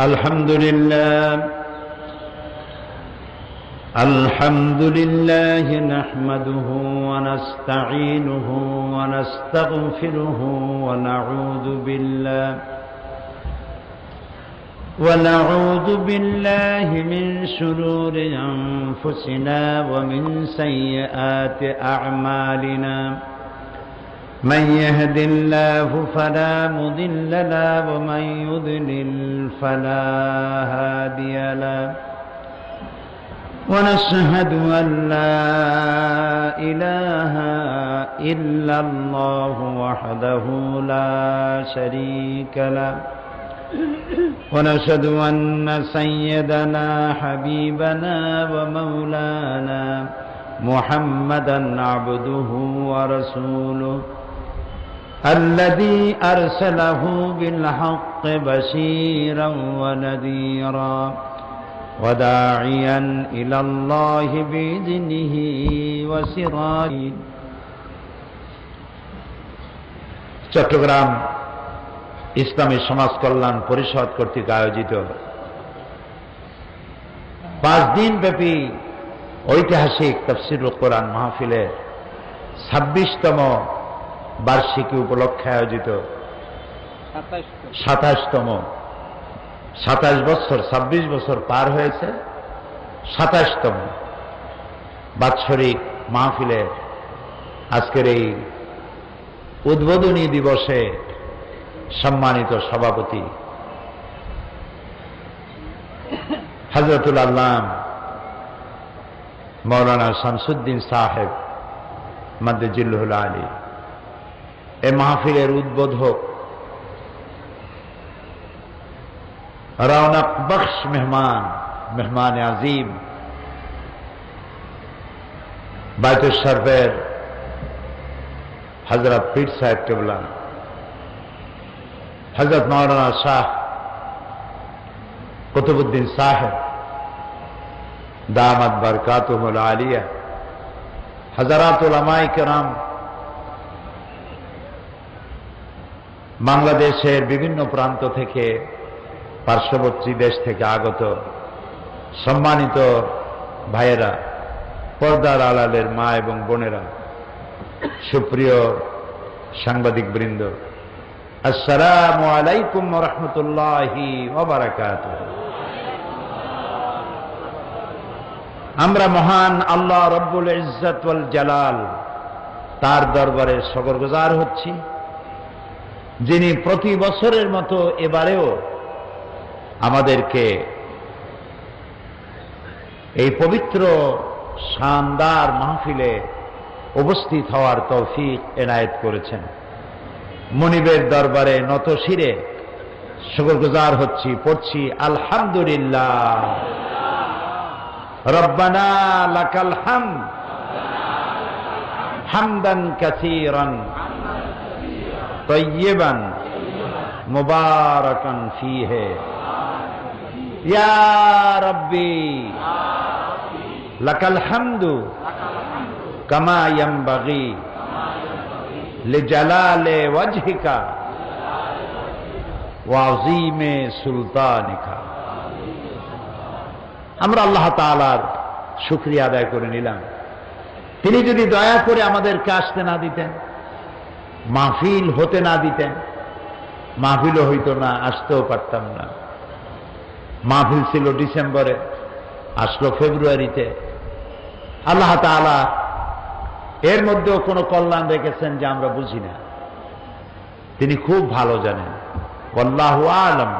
الحمد لله نحمده ونستعينه ونستغفره ونعوذ بالله من شرور أنفسنا ومن سيئات أعمالنا من يهد الله فلا مضل له ومن يضلل فلا هادي له ونشهد أن لا إله إلا الله وحده لا شريك له ونشهد أن سيدنا حبيبنا ومولانا محمدا عبده ورسوله الذي أرسله بالحق بشيرا ونذيرا وداعيا إلى الله بإذنه وسراجا চট্টগ্রাম ইসলামী সমাজ কল্যাণ পরিষদ কর্তৃক আয়োজিত 5 দিন ব্যাপী ঐতিহাসিক তাফসীরুল কোরআন মাহফিলের 26তম বার্ষিকী উপলক্ষে আয়োজিত 27তম 27 বছর 26 বছর পার হয়েছে 27তম বাৎসরিক মাহফিলের আজকের এই উদ্বোধনী দিবসে সম্মানিত সভাপতি হযরতুল আল্লামা মাওলানা শামসুদ্দিন সাহেব মাদ্দাজিল্লাহুল আলী এই মাহফিলের উদ্বোধক রৌনক বখশ মেহমান আজিম বাইতুল শরফের হযরত পীর সাহেব কিবলা হযরত মাওলানা শাহ কুতুবউদ্দিন সাহেব দামাত বরকাতুহুল আলিয়া হযরত উলামায়ে কেরাম বাংলাদেশের বিভিন্ন প্রান্ত থেকে পার্শ্ববর্তী দেশ থেকে আগত সম্মানিত ভাইয়েরা, পর্দার আড়ালের মা এবং বোনেরা, সুপ্রিয় সাংবাদিক বৃন্দ, আসসালামু আলাইকুম ওয়া রাহমাতুল্লাহি ওয়া বারাকাতুহু। আমরা মহান আল্লাহ রব্বুল ইজ্জত ওয়াল জালাল তার দরবারে শুকরগুজার হচ্ছি, যিনি প্রতি বছরের মতো এবারেও আমাদেরকে এই পবিত্র শানদার মাহফিলে উপস্থিত হওয়ার তৌফিক এনায়েত করেছেন। মুনিবের দরবারে নত শিরে শুকরগুজার হচ্ছি, পড়ছি আলহামদুলিল্লাহ। রব্বানা লাকাল হামদ হামদান কাসীরান তাইয়্যিবান মুবারাকান ফীহি ইয়া রাব্বি লাকাল হামদু কামা ইয়ানবাগি লিজালালি ওয়াজহিকা ওয়া আযীমি সুলতানিকা। আমরা আল্লাহ তাআলার শুকরিয়া আদায় করে নিলাম। তিনি যদি দয়া করে আমাদেরকে আসতে না দিতেন, মাহফিল হতে না দিতেন, মাহফিলও হইতো না, আসতেও পারতাম না। মাহফিল ছিল ডিসেম্বরে, আসলো ফেব্রুয়ারিতে। আল্লাহ তাআলা এর মধ্যেও কোনো কল্যাণ রেখেছেন যে আমরা বুঝি না, তিনি খুব ভালো জানেন। ওয়াল্লাহু আ'লাম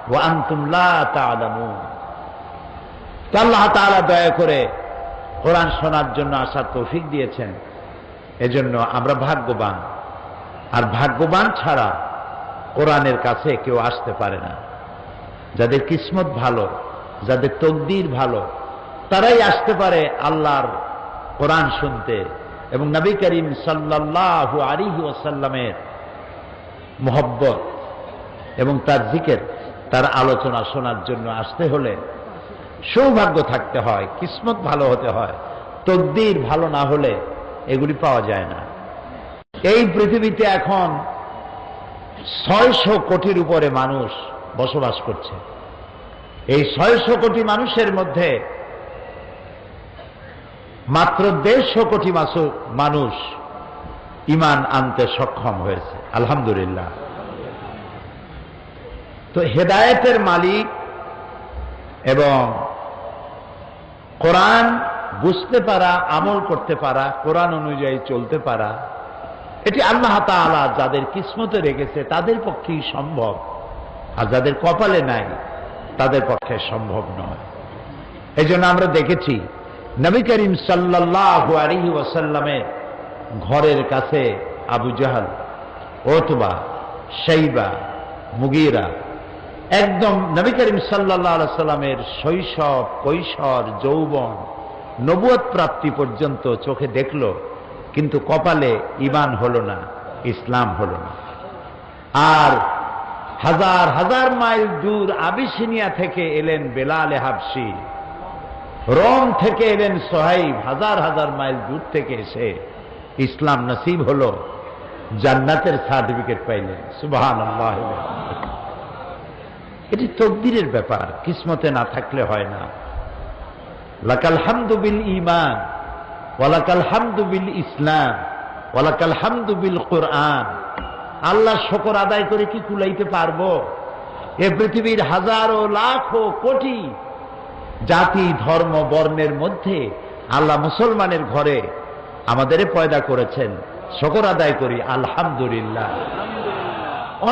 ওয়া আনতুম লা তা'লামুন। আল্লাহ তাআলা দয়া করে কোরআন শোনার জন্য আসার তৌফিক দিয়েছেন, এজন্য আমরা ভাগ্যবান। আর ভাগ্যবান ছাড়া কোরআনের কাছে কেউ আসতে পারে না। যাদের কিসমত ভালো, যাদের তকদির ভালো, তারাই আসতে পারে আল্লাহর কোরআন শুনতে এবং নবী করিম সাল্লাল্লাহু আলাইহি ওয়াসাল্লামের মুহাব্বত এবং তার জিকির, তার আলোচনা শোনার জন্য আসতে হলে সৌভাগ্য থাকতে হয়, কিসমত ভালো হতে হয়। তকদির ভালো না হলে এগুলি পাওয়া যায় না। এই পৃথিবীতে এখন 600 কোটির উপরে মানুষ বসবাস করছে। এই 600 কোটি মানুষের মধ্যে মাত্র 150 কোটি মানুষ ঈমান আনতে সক্ষম হয়েছে, আলহামদুলিল্লাহ। তো হেদায়েতের মালিক এবং কোরআন বুঝতে পারা, আমল করতে পারা, কোরআন অনুযায়ী চলতে পারা, এটি আল্লাহ তাআলা যাদের কিসমতে রেখেছে তাদের পক্ষেই সম্ভব, আর যাদের কপালে নাই তাদের পক্ষে সম্ভব নয়। এই জন্য আমরা দেখেছি নবী করিম সাল্লাল্লাহু আলাইহি ওয়াসাল্লামের ঘরের কাছে আবু জাহল, উতবা, শাইবা, মুগীরা, একদম নবী করিম সাল্লাল্লাহু আলাইহি ওয়াসাল্লামের শৈশব, কৈশোর, যৌবন, নবুয়ত প্রাপ্তি পর্যন্ত চোখে দেখল, কিন্তু কপালে ঈমান হলো না, ইসলাম হলো না। আর হাজার হাজার মাইল দূর আবিসিনিয়া থেকে এলেন বেলাল হাবশি, রোম থেকে এলেন সোহাইব, হাজার হাজার মাইল দূর থেকে এসে ইসলাম নসিব হলো, জান্নাতের সার্টিফিকেট পাইলেন। সুবহানাল্লাহ। এটি তকদিরের ব্যাপার, কিসমতে না থাকলে হয় না। লাকাল হামদু বিল ঈমান ওয়ালাকাল হামদু বিল ইসলাম ওয়ালাকাল হামদু বিল কুরআন। আল্লাহর শুকর আদায় করে কি কুলাইতে পারবো? এ পৃথিবীর হাজারো লাখো কোটি জাতি, ধর্ম, বর্ণের মধ্যে আল্লাহ মুসলমানের ঘরে আমাদের পয়দা করেছেন, শুকর আদায় করি আলহামদুলিল্লাহ।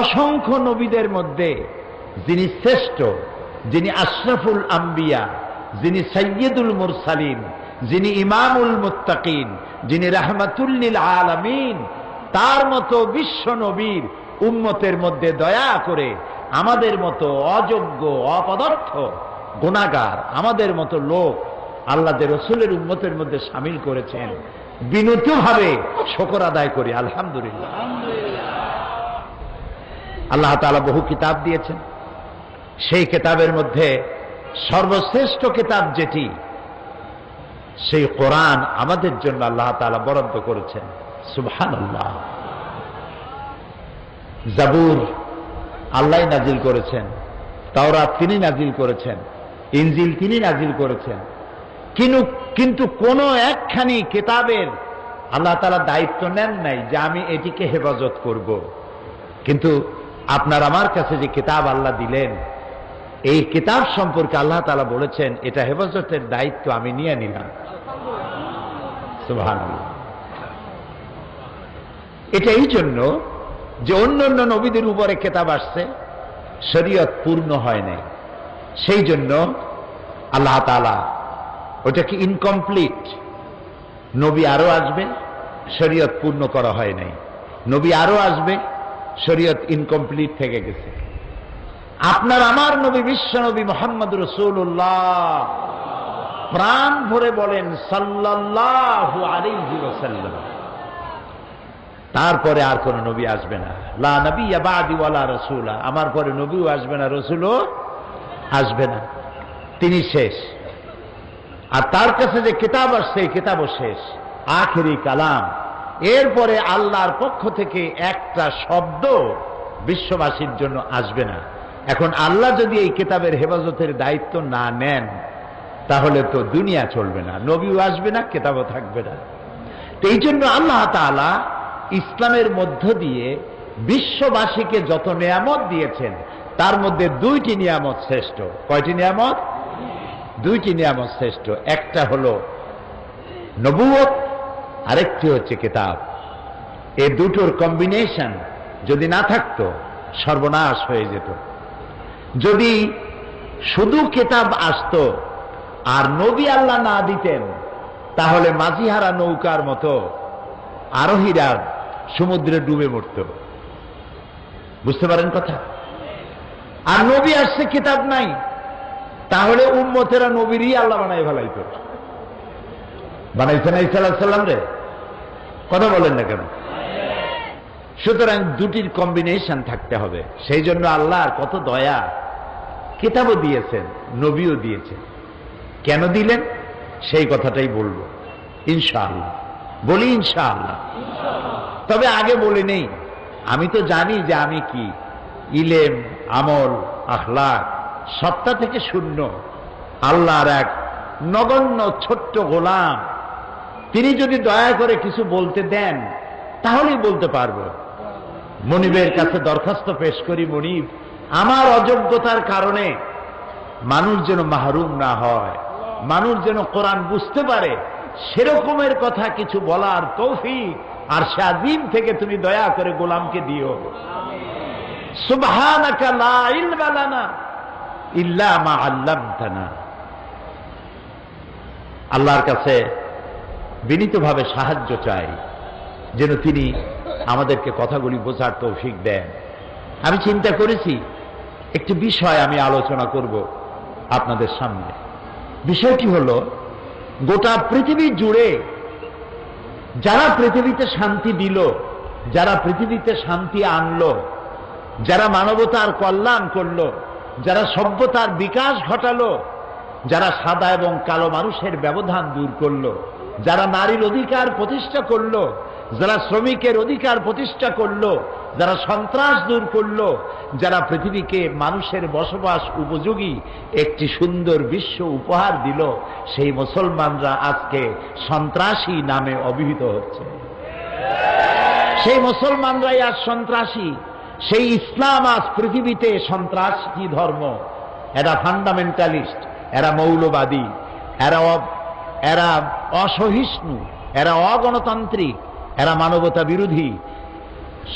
অসংখ্য নবীদের মধ্যে যিনি শ্রেষ্ঠ, যিনি আশরাফুল আম্বিয়া, যিনি সাইয়্যিদুল মুরসালিন, যিনি ইমামুল মুত্তাকিন, যিনি রাহমাতুল লিল আলামিন, তার মতো বিশ্ব নবীর উম্মতের মধ্যে দয়া করে আমাদের মতো অযোগ্য, অপদার্থ, গুনাহগার, আমাদের মতো লোক আল্লাহর রাসূলের উম্মতের মধ্যে শামিল করেছেন। বিনীতভাবে শুকর আদায় করি আলহামদুলিল্লাহ। আল্লাহ তাআলা বহু কিতাব দিয়েছেন, সেই কিতাবের মধ্যে সর্বশ্রেষ্ঠ কিতাব যেটি, সেই কোরআন আমাদের জন্য আল্লাহ তাআলা বরাদ্দ করেছেন। সুবহানাল্লাহ। জাবুর আল্লাহ নাজিল করেছেন, তাওরাত তিনি নাজিল করেছেন, ইনজিল তিনি নাজিল করেছেন, কিন্তু কোন একখানি কিতাবের আল্লাহ তাআলা দায়িত্ব নেন নাই যে আমি এটিকে হেফাজত করব। কিন্তু আপনার আমার কাছে যে কিতাব আল্লাহ দিলেন, এই কিতাব সম্পর্কে আল্লাহ তাআলা বলেছেন এটা হেফাজতের দায়িত্ব আমি নিয়ে নিলাম। সুবহানাল্লাহ। এটা এই জন্য যে অন্য অন্য নবীদের উপরে কিতাব আসছে, শরীয়ত পূর্ণ হয় নাই, সেই জন্য আল্লাহ তাআলা ওটাকে ইনকমপ্লিট। নবী আরো আসবে, শরীয়ত পূর্ণ করা হয় নাই, নবী আরো আসবে, শরীয়ত ইনকমপ্লিট থেকে গেছে। আপনার আমার নবী বিশ্ব নবী মুহাম্মদ রাসূলুল্লাহ প্রাণ ভরে বলেন সাল্লাল্লাহু আলাইহি ওয়াসাল্লাম, তারপরে আর কোন নবী আসবে না। লা নবিয়্যা বাদি ওয়ালা রাসূলা, আমার পরে নবীও আসবে না, রাসূলও আসবে না, তিনি শেষ। আর তার কাছে যে কিতাব আসছে এই কিতাবও শেষ, আখেরি কালাম। এরপরে আল্লাহর পক্ষ থেকে একটা শব্দ বিশ্ববাসীর জন্য আসবে না। এখন আল্লাহ যদি এই কিতাবের হেফাজতের দায়িত্ব না নেন, তাহলে তো দুনিয়া চলবে না, নবীও আসবে না, কিতাবও থাকবে না। তো এই জন্য আল্লাহ তাআলা ইসলামের মধ্য দিয়ে বিশ্ববাসীকে যত নিয়ামত দিয়েছেন, তার মধ্যে দুইটি নিয়ামত শ্রেষ্ঠ। কয়টি নিয়ামত? দুইটি নিয়ামত শ্রেষ্ঠ। একটা হলো নবুয়ত, আরেকটি হচ্ছে কিতাব। এই দুটোর কম্বিনেশন যদি না থাকতো, সর্বনাশ হয়ে যেত। যদি শুধু কিতাব আসতো আর নবী আল্লাহ না দিতেন, তাহলে মাঝিহারা নৌকার মতো আরোহীরা সমুদ্রে ডুবে মরত। বুঝতে পারেন কথা? আর নবী আসছে, কিতাব নাই, তাহলে উম্মতেরা নবীরই আল্লাহ বানাই ফেলাইত। বানাইছে না ঈসা আলাইহিস সালাম রে? কথা বলেন না কেন? সুতরাং দুটির কম্বিনেশন থাকতে হবে। সেই জন্য আল্লাহর কত দয়া, কিতাবও দিয়েছেন, নবীও দিয়েছেন। কেন দিলেন সেই কথাটাই বলবো ইনশাআল্লাহ। বলি ইনশাআল্লাহ। তবে আগে বলে নেই, আমি তো জানি যে আমি কি, ইলেম, আমল, আখলাক সত্তা থেকে শূন্য আল্লাহর এক নগণ্য ছোট্ট গোলাম, তিনি যদি দয়া করে কিছু বলতে দেন তাহলেই বলতে পারবো। মনিবের কাছে দরখাস্ত পেশ করি, মনিব আমার অযোগ্যতার কারণে মানুষ যেন মাহরুম না হয়, মানুষ যেন কোরআন বুঝতে পারে, সেরকমের কথা কিছু বলার তৌফিক আর শাযীম থেকে তুমি দয়া করে গোলামকে দিও। সুবহানাকা লা ইলমা লানা ইল্লা মা আল্লামতানা। আল্লাহর কাছে বিনীতভাবে সাহায্য চাই যেন তিনি আমাদেরকে কথাগুলি বোঝার তৌফিক দেন। আমি চিন্তা করেছি একটি বিষয় আমি আলোচনা করব আপনাদের সামনে। বিষয়টি হলো, গোটা পৃথিবী জুড়ে যারা পৃথিবীতে শান্তি দিল, যারা পৃথিবীতে শান্তি আনলো, যারা মানবতার কল্যাণ করলো, যারা সভ্যতার বিকাশ ঘটালো, যারা সাদা এবং কালো মানুষের ব্যবধান দূর করলো, যারা নারীর অধিকার প্রতিষ্ঠা করলো, যারা শ্রমিকের অধিকার প্রতিষ্ঠা করলো, যারা সন্ত্রাস দূর করলো, যারা পৃথিবীকে মানুষের বসবাস উপযোগী একটি সুন্দর বিশ্ব উপহার দিল, সেই মুসলমানরা আজকে সন্ত্রাসী নামে অভিহিত হচ্ছে। সেই মুসলমানরাই আজ সন্ত্রাসী। সেই ইসলাম আজ পৃথিবীতে সন্ত্রাসী ধর্ম। এরা ফান্ডামেন্টালিস্ট, এরা মৌলবাদী, এরা অসহিষ্ণু, এরা অগণতান্ত্রিক, এরা মানবতা বিরোধী।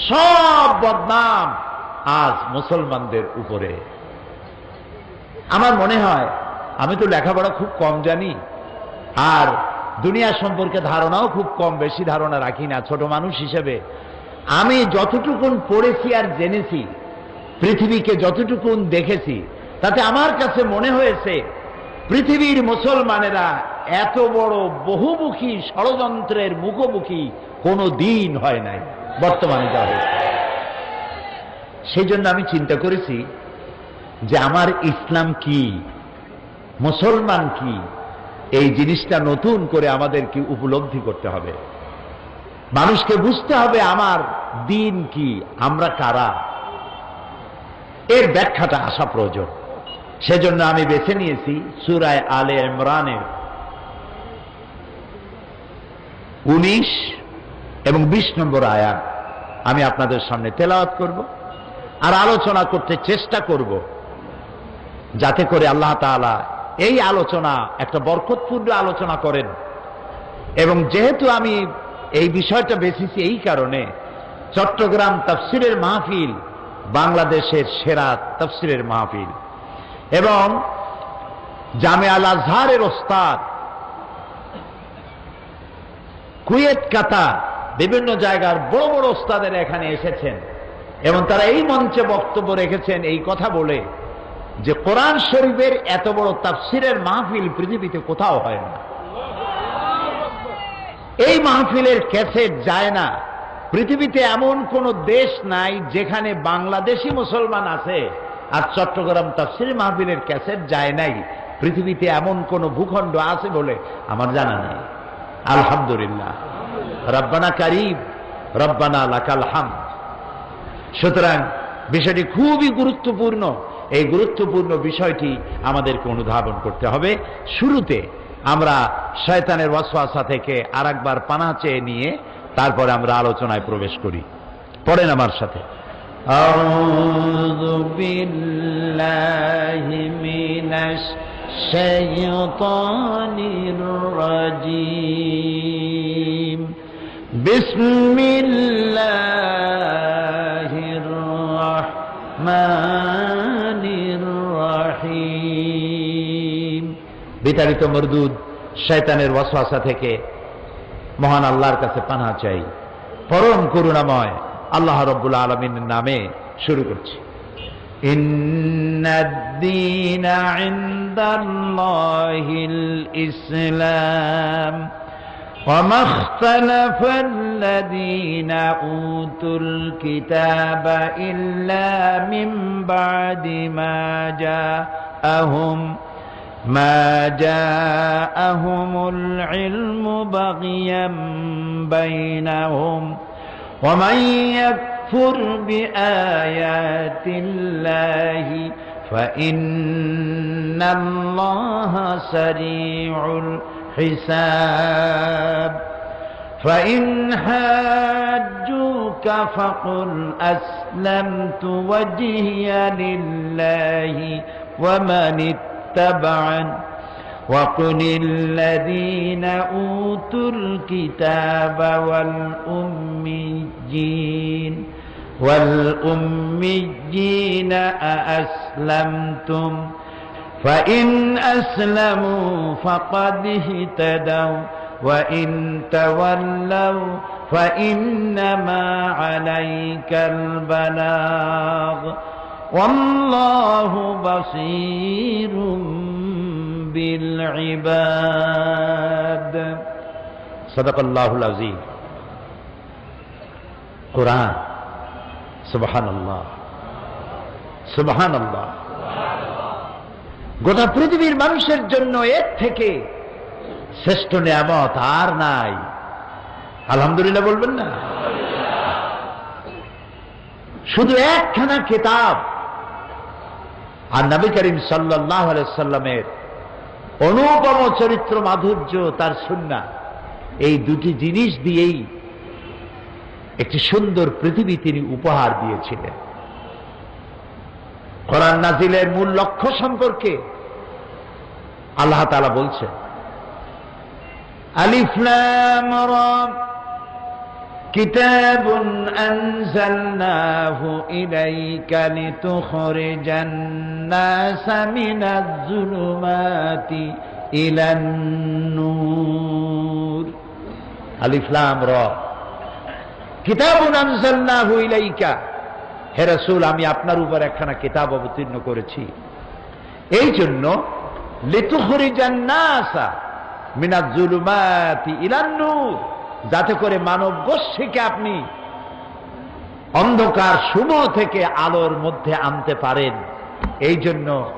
সব বদনাম আজ মুসলমানদের উপরে। আমার মনে হয়, আমি তো লেখাপড়া খুব কম জানি, আর দুনিয়া সম্পর্কে ধারণাও খুব কম, বেশি ধারণা রাখি না ছোট মানুষ হিসেবে। আমি যতটুকুন পড়েছি আর জেনেছি, পৃথিবীকে যতটুকুন দেখেছি, তাতে আমার কাছে মনে হয়েছে পৃথিবীর মুসলমানেরা এত বড় বহুমুখী ষড়যন্ত্রের মুখোমুখি কোনো দিন হয় নাই বর্তমানে যা হয়েছে। সেই জন্য আমি চিন্তা করেছি যে আমার ইসলাম কি, মুসলমান কি, এই জিনিসটা নতুন করে আমাদেরকে উপলব্ধি করতে হবে। মানুষকে বুঝতে হবে আমার দিন কি, আমরা কারা, এর ব্যাখ্যাটা আসা প্রয়োজন। সেজন্য আমি বেছে নিয়েছি সূরা আলে ইমরানের 19 এবং 20 নম্বর আয়াত আমি আপনাদের সামনে তেলাওয়াত করব আর আলোচনা করতে চেষ্টা করব, যাতে করে আল্লাহ তাআলা এই আলোচনা একটা বরকতপূর্ণ আলোচনা করেন। এবং যেহেতু আমি এই বিষয়টা বেছেছি এই কারণে, চট্টগ্রাম তাফসিরের মাহফিল বাংলাদেশের সেরা তাফসিরের মাহফিল, এবং জামিয়া আল আজহারের ওস্তাদ, কুয়েত, কাতার, বিভিন্ন জায়গার বড় বড় ওস্তাদের এখানে এসেছেন এবং তারা এই মঞ্চে বক্তব্য রেখেছেন এই কথা বলে যে কোরআন শরীফের এত বড় তাফসিরের মাহফিল পৃথিবীতে কোথাও হয় না। এই মাহফিলের ক্যাসেট যায় না। পৃথিবীতে এমন কোন দেশ নাই যেখানে বাংলাদেশি মুসলমান আছে আর চট্টগ্রাম তাফসির মাহফিলের ক্যাসেট যায় নাই। পৃথিবীতে এমন কোন ভূখণ্ড আছে বলে আমার জানা নেই। আলহামদুলিল্লাহ, রব্বানা কারীম, রব্বানা লাকাল হামদ। সুতরাং বিষয়টি খুবই গুরুত্বপূর্ণ। এই গুরুত্বপূর্ণ বিষয়টি আমাদেরকে অনুধাবন করতে হবে। শুরুতে আমরা শয়তানের ওয়াসওয়াসা থেকে আরেকবার পানাহ চেয়ে নিয়ে তারপরে আমরা আলোচনায় প্রবেশ করি। পড়েন আমার সাথে, আউযু বিল্লাহি মিনাশ শাইতানির রাজীম, বিসমিল্লাহির রাহমানির রাহিম। বিতাড়িত মরদুদ শয়তানের ওয়াসওয়াসা থেকে মহান আল্লাহর কাছে পানাহ চাই। পরম করুণাময় আল্লাহ রাব্বুল আলামিনের নামে শুরু করছি। ইন্নাদ-দীনা ইনদাল্লাহিল ইসলাম ওয়া মাখতালাফাল্লাযীনা উতুল কিতাবা ইল্লা মিন বা'দি মা জাআহুমুল ইলমু বাগিয়াম বাইনাহুম ومن يكفر بآيات الله فإن الله سريع الحساب فإن حاجوك فقل أسلمت وجهي لله ومن اتبعني وقل الذين أوتوا الكتاب والأميين أأسلمتم فإن أسلموا فقد اهتدوا وإن تولوا فإنما عليك البلاغ والله بصير بالعباد صدق الله العظيم قرآن সুবহানাল্লাহ সুবহানাল্লাহ গোটা পৃথিবীর মানুষের জন্য এর থেকে শ্রেষ্ঠ নিয়ামত আর নাই। আলহামদুলিল্লাহ বলবেন না? শুধু একখানা কিতাব আর নবী করিম সাল্লাল্লাহু আলাইহি সাল্লামের অনুপম চরিত্র মাধুর্য, তার সুন্নাহ, এই দুটি জিনিস দিয়েই একটি সুন্দর পৃথিবী তিনি উপহার দিয়েছিলেন। কোরআন নাজিলের মূল লক্ষ্য সম্পর্কে আল্লাহ তাআলা বলছেন, আলিফ লাম রা কিতাবুন আনজালনাহু ইলাইকা লিতুখরিজান নাসা মিনাজ যুলুমাতি ইলান নূর। আলিফ লাম রা কিতাবুন আনজালনাহু ইলাইকা, হে রাসূল আমি আপনার উপর একখানা কিতাব অবতীর্ণ করেছি এই জন্য লিতুখরিজান নাসা মিনাজ যুলুমাতি ইলান নূর, যাতে করে মানব গোষ্ঠীকে আপনি অন্ধকার সমূহ থেকে আলোর মধ্যে আনতে পারেন। এই জন্য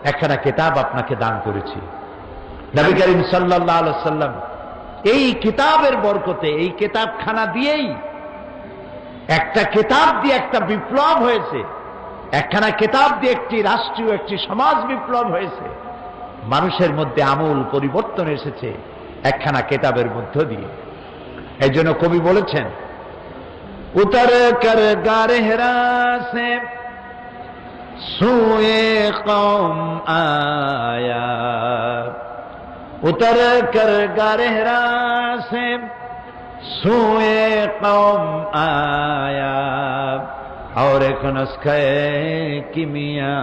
একখানা কিতাব আপনাকে দান করেছি। নবী করিম সাল্লাল্লাহু আলাইহি সাল্লাম এই কিতাবের বরকতে, এই কিতাবখানা দিয়েই, একটা কিতাব দিয়ে একটা বিপ্লব হয়েছে, একখানা কিতাব দিয়ে একটি রাষ্ট্রীয়, একটি সমাজ বিপ্লব হয়েছে। মানুষের মধ্যে আমূল পরিবর্তন এসেছে একখানা কিতাবের মধ্য দিয়ে। এই জন্য কবি বলেছেন, উতর কর গারে হেরা সে সুয়ে কওম আয়া, উতর কর গারে হেরা সে সুয়ে কওম আয়া और एक नुस्खे किमिया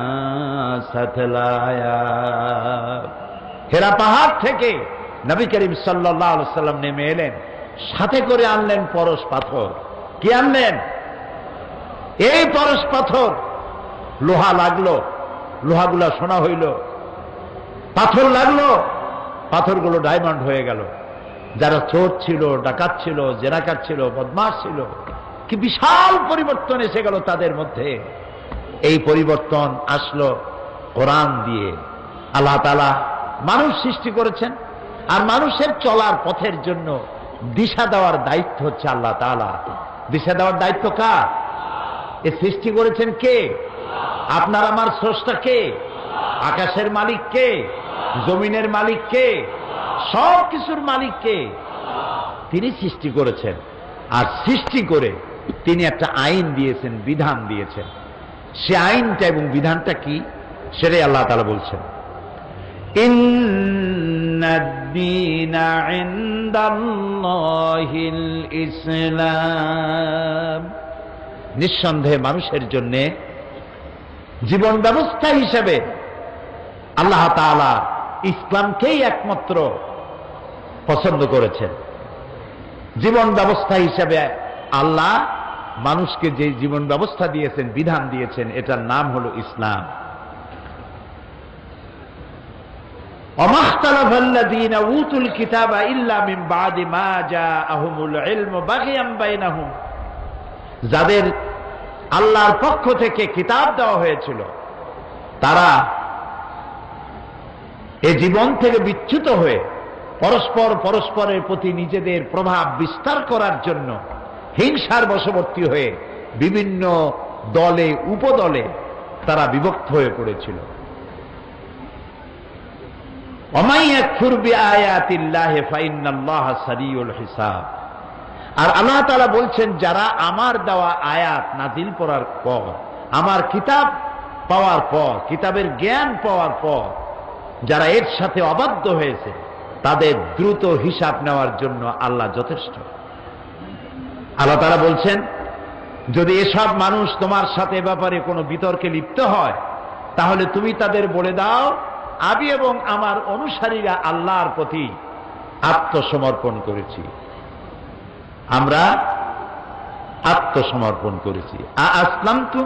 साथ लाया। হেরা পাহাড় থেকে নবী করিম সাল্লাল্লাহু আলাইহি সাল্লাম নেমে এলেন, সাথে করে আনলেন পরশ পাথর। কি আনলেন? এই পরশ পাথর। লোহা লাগলো, লোহাগুলা সোনা হইল। পাথর লাগলো, পাথরগুলো ডায়মন্ড হয়ে গেল। যারা চোর ছিল, ডাকাত ছিল, জেনাকার ছিল, বদমাশ ছিল, কি বিশাল পরিবর্তন এসে গেল তাদের মধ্যে। এই পরিবর্তন আসলো কোরআন দিয়ে। আল্লাহ তাআলা মানুষ সৃষ্টি করেছেন, আর মানুষের চলার পথের জন্য দিশা দেওয়ার দায়িত্ব হচ্ছে আল্লাহ তাআলা। দিশা দেওয়ার দায়িত্ব কার? এ সৃষ্টি করেছেন কে? আপনার আমার স্রষ্টা কে? আকাশের মালিক কে? জমিনের মালিক কে? সব কিছুর মালিক কে? তিনি সৃষ্টি করেছেন, আর সৃষ্টি করে তিনি একটা আইন দিয়েছেন, বিধান দিয়েছেন। সে আইনটা এবং বিধানটা কি, সেটাই আল্লাহ তাআলা বলছেন, ইন্নাদ-দীনা ইনদাল্লাহিল ইসলাম। নিঃসন্দেহে মানুষের জন্য জীবন ব্যবস্থা হিসেবে আল্লাহ তাআলা ইসলামকেই একমাত্র পছন্দ করেছেন। জীবন ব্যবস্থা হিসেবে আল্লাহ মানুষকে যে জীবন ব্যবস্থা দিয়েছেন, বিধান দিয়েছেন, এটার নাম হলো ইসলাম। ওমাখতালাফাল্লাযীনা উতুল কিতাবা ইল্লা মিন বাদি মা জাআহুমুল ইলমু বাগিয়াম বাইনাহুম, যাদের আল্লাহর পক্ষ থেকে কিতাব দেওয়া হয়েছিল, তারা এই জীবন থেকে বিচ্যুত হয়ে পরস্পরের প্রতি নিজেদের প্রভাব বিস্তার করার জন্য হিংসার বশবর্তী হয়ে বিভিন্ন দলে উপদলে তারা বিভক্ত হয়ে পড়েছিল। ওমাই ইয়াকফুর বিআয়াতিল্লাহি ফাইন্নাল্লাহা সারিউল হিসাব। আর আল্লাহ তাআলা বলছেন, যারা আমার দেওয়া আয়াত নাজিল করার পর, আমার কিতাব পাওয়ার পর, কিতাবের জ্ঞান পাওয়ার পর যারা এর সাথে অবাধ্য হয়েছে, তাদের দ্রুত হিসাব নেওয়ার জন্য আল্লাহ যথেষ্ট। আল্লাহ তাআলা বলছেন, যদি এসব মানুষ তোমার সাথে ব্যাপারে কোনো বিতর্কে লিপ্ত হয়, তাহলে তুমি তাদের বলে দাও, আমি এবং আমার অনুসারীরা আল্লাহর প্রতি আত্মসমর্পণ করেছি, আমরা আত্মসমর্পণ করেছি। আসলামতু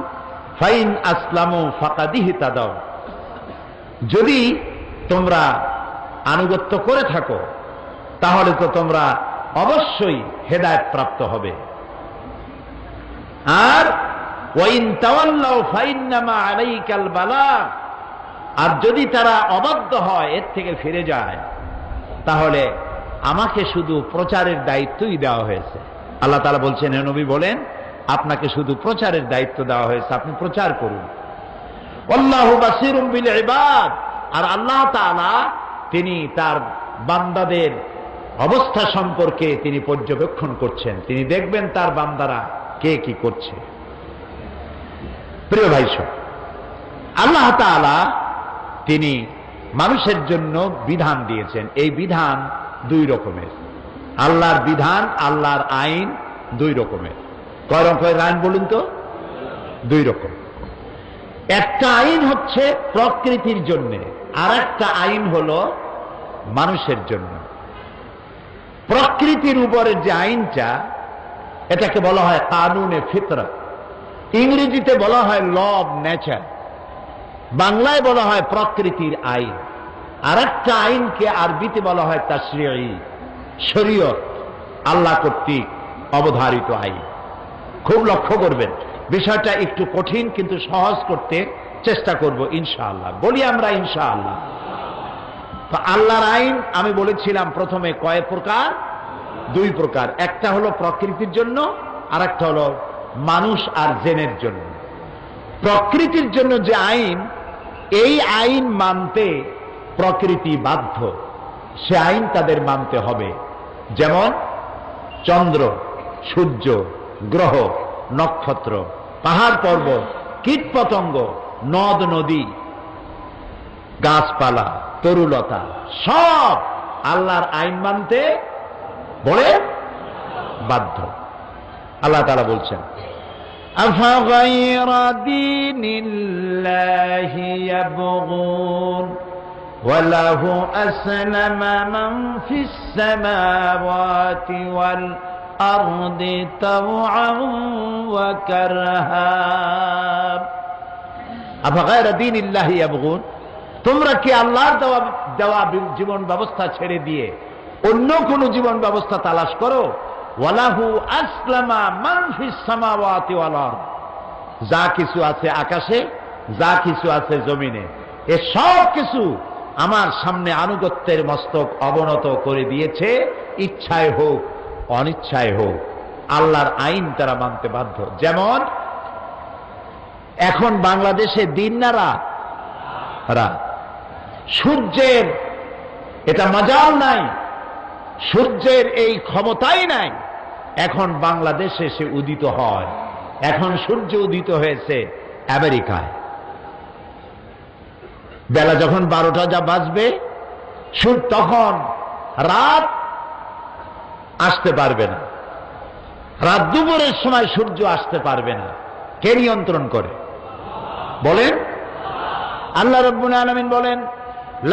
ফাইন আসলামু ফাকাদ ইহতাদাও। যদি তোমরা আনুগত্য করে থাকো, তাহলে তো তোমরা অবশ্যই হেদায়েত প্রাপ্ত হবে। আর ওয়াইন তাওয়াল্লাউ ফাইন্নামা আলাইকাল বালাগ। আর যদি তারা অবাধ্য হয়, এর থেকে ফিরে যায়, তাহলে আমাকে শুধু প্রচারের দায়িত্বই দেওয়া হয়েছে। আল্লাহ তাআলা বলছেন, হে নবী বলেন, আপনাকে শুধু প্রচারের দায়িত্ব দেওয়া হয়েছে, আপনি প্রচার করুন। আল্লাহু বাসীরুম বিল ইবাদ। আর আল্লাহ তাআলা তিনি তার বান্দাদের অবস্থা সম্পর্কে তিনি পর্যবেক্ষণ করছেন, তিনি দেখবেন তার বান্দারা কে কি করছে। প্রিয় ভাই সব, আল্লাহ তাআলা তিনি মানুষের জন্য বিধান দিয়েছেন। এই বিধান দুই রকমের। আল্লাহর বিধান, আল্লাহর আইন দুই রকমের। কয় রকমের আইন বলুন তো? দুই রকম। একটা আইন হচ্ছে প্রকৃতির জন্য, আর একটা আইন হলো মানুষের জন্য। প্রকৃতির উপরের যে আইনটা, এটাকে বলা হয় কানুনে ফিতরত। ইংরেজিতে বলা হয় ল অব নেচার, বাংলায় বলা হয় প্রকৃতির আইন। আর একটা আইনকে আরবিতে বলা হয় তাশরিঈ, শরীয়ত, আল্লাহ কর্তৃক অবধারিত আইন। খুব লক্ষ্য করবেন, বিষয়টা একটু কঠিন, কিন্তু সহজ করতে চেষ্টা করব ইনশাআল্লাহ। বলি আমরা ইনশাআল্লাহ। তো আল্লাহর আইন আমি বলেছিলাম প্রথমে কয় প্রকার? দুই প্রকার। একটা হলো প্রকৃতির জন্য, আর একটা হলো মানুষ আর জিনের জন্য। প্রকৃতির জন্য যে আইন, এই আইন মানতে প্রকৃতি বাধ্য, সে আইন তাদের মানতে হবে। যেমন চন্দ্র, সূর্য, গ্রহ, নক্ষত্র, পাহাড় পর্বত, কীট পতঙ্গ, নদ নদী, গাছপালা, তরুলতা, সব আল্লাহর আইন মানতে বলে বাধ্য। আল্লাহ তাআলা বলছেন, আফাগায়রা দীনিল্লাহি ইয়াবগুন ওয়ালাহু আসলামা মান ফিস সামাওয়াতি ওয়াল আরদি তাওআন ওয়া কারহা। আফাগায়রা দীনিল্লাহি ইয়াবগুন, তোমরা কি আল্লাহর দেওয়া জীবন ব্যবস্থা ছেড়ে দিয়ে অন্য কোন জীবন ব্যবস্থা তালাশ করো? ওয়ালাহু আসলামা মান ফিস সামাওয়াতি ওয়াল আরদ, যা কিছু আছে আকাশে, যা কিছু আছে জমিনে, এ সব কিছু আমার সামনে আনুগত্যের মস্তক অবনত করে দিয়েছে, ইচ্ছায় হোক অনিচ্ছায় হোক। আল্লাহর আইন তারা মানতে বাধ্য। যেমন এখন বাংলাদেশে দিন না রাত, সূর্যের এটা মজাল নাই, সূর্যের এই ক্ষমতাই নাই। এখন বাংলাদেশে সে উদিত হয়। এখন সূর্য উদিত হয়েছে আমেরিকায়। বেলা যখন 12টা যা বাজবে, তখন রাত আসতে পারবে না। রাত দুপুরের সময় সূর্য আসতে পারবে না। কে নিয়ন্ত্রণ করে বলেন? আল্লাহ রাব্বুল আলামিন বলেন,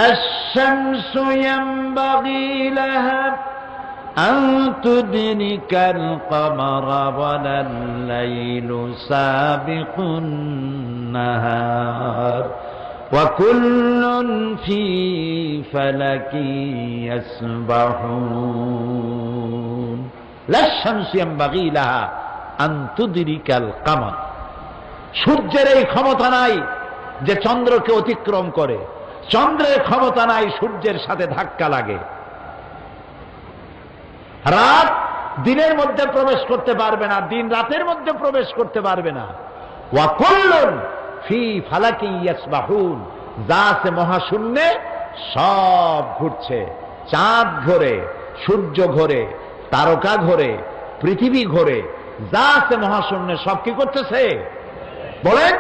লাশ-শামসু ইয়ানবাগী লাহা আন তুদরিকাল কমারা ওয়ালাল লাইলু সাবিকুন নাহার ওয়া কুল্লুন ফী ফালাকি ইয়াসবাহুন। লাশ-শামসু ইয়ানবাগী লাহা আন তুদরিকাল কমার, সূর্যের এই ক্ষমতা নাই যে চন্দ্রকে অতিক্রম করে, চন্দ্রের ক্ষমতা নাই সূর্যের সাথে ধাক্কা লাগে। রাত দিনের মধ্যে প্রবেশ করতে পারবে না, দিন রাতের মধ্যে প্রবেশ করতে পারবে না। ওয়া কুল্লুন ফি ফালাকি ইয়াসবাহুন, যা আছে মহাশূন্যে সব ঘুরছে। চাঁদ ঘোরে, সূর্য ঘোরে, তারকা ঘোরে, পৃথিবী ঘোরে, যা আছে মহাশূন্যে সব কি করতেছে বলেন?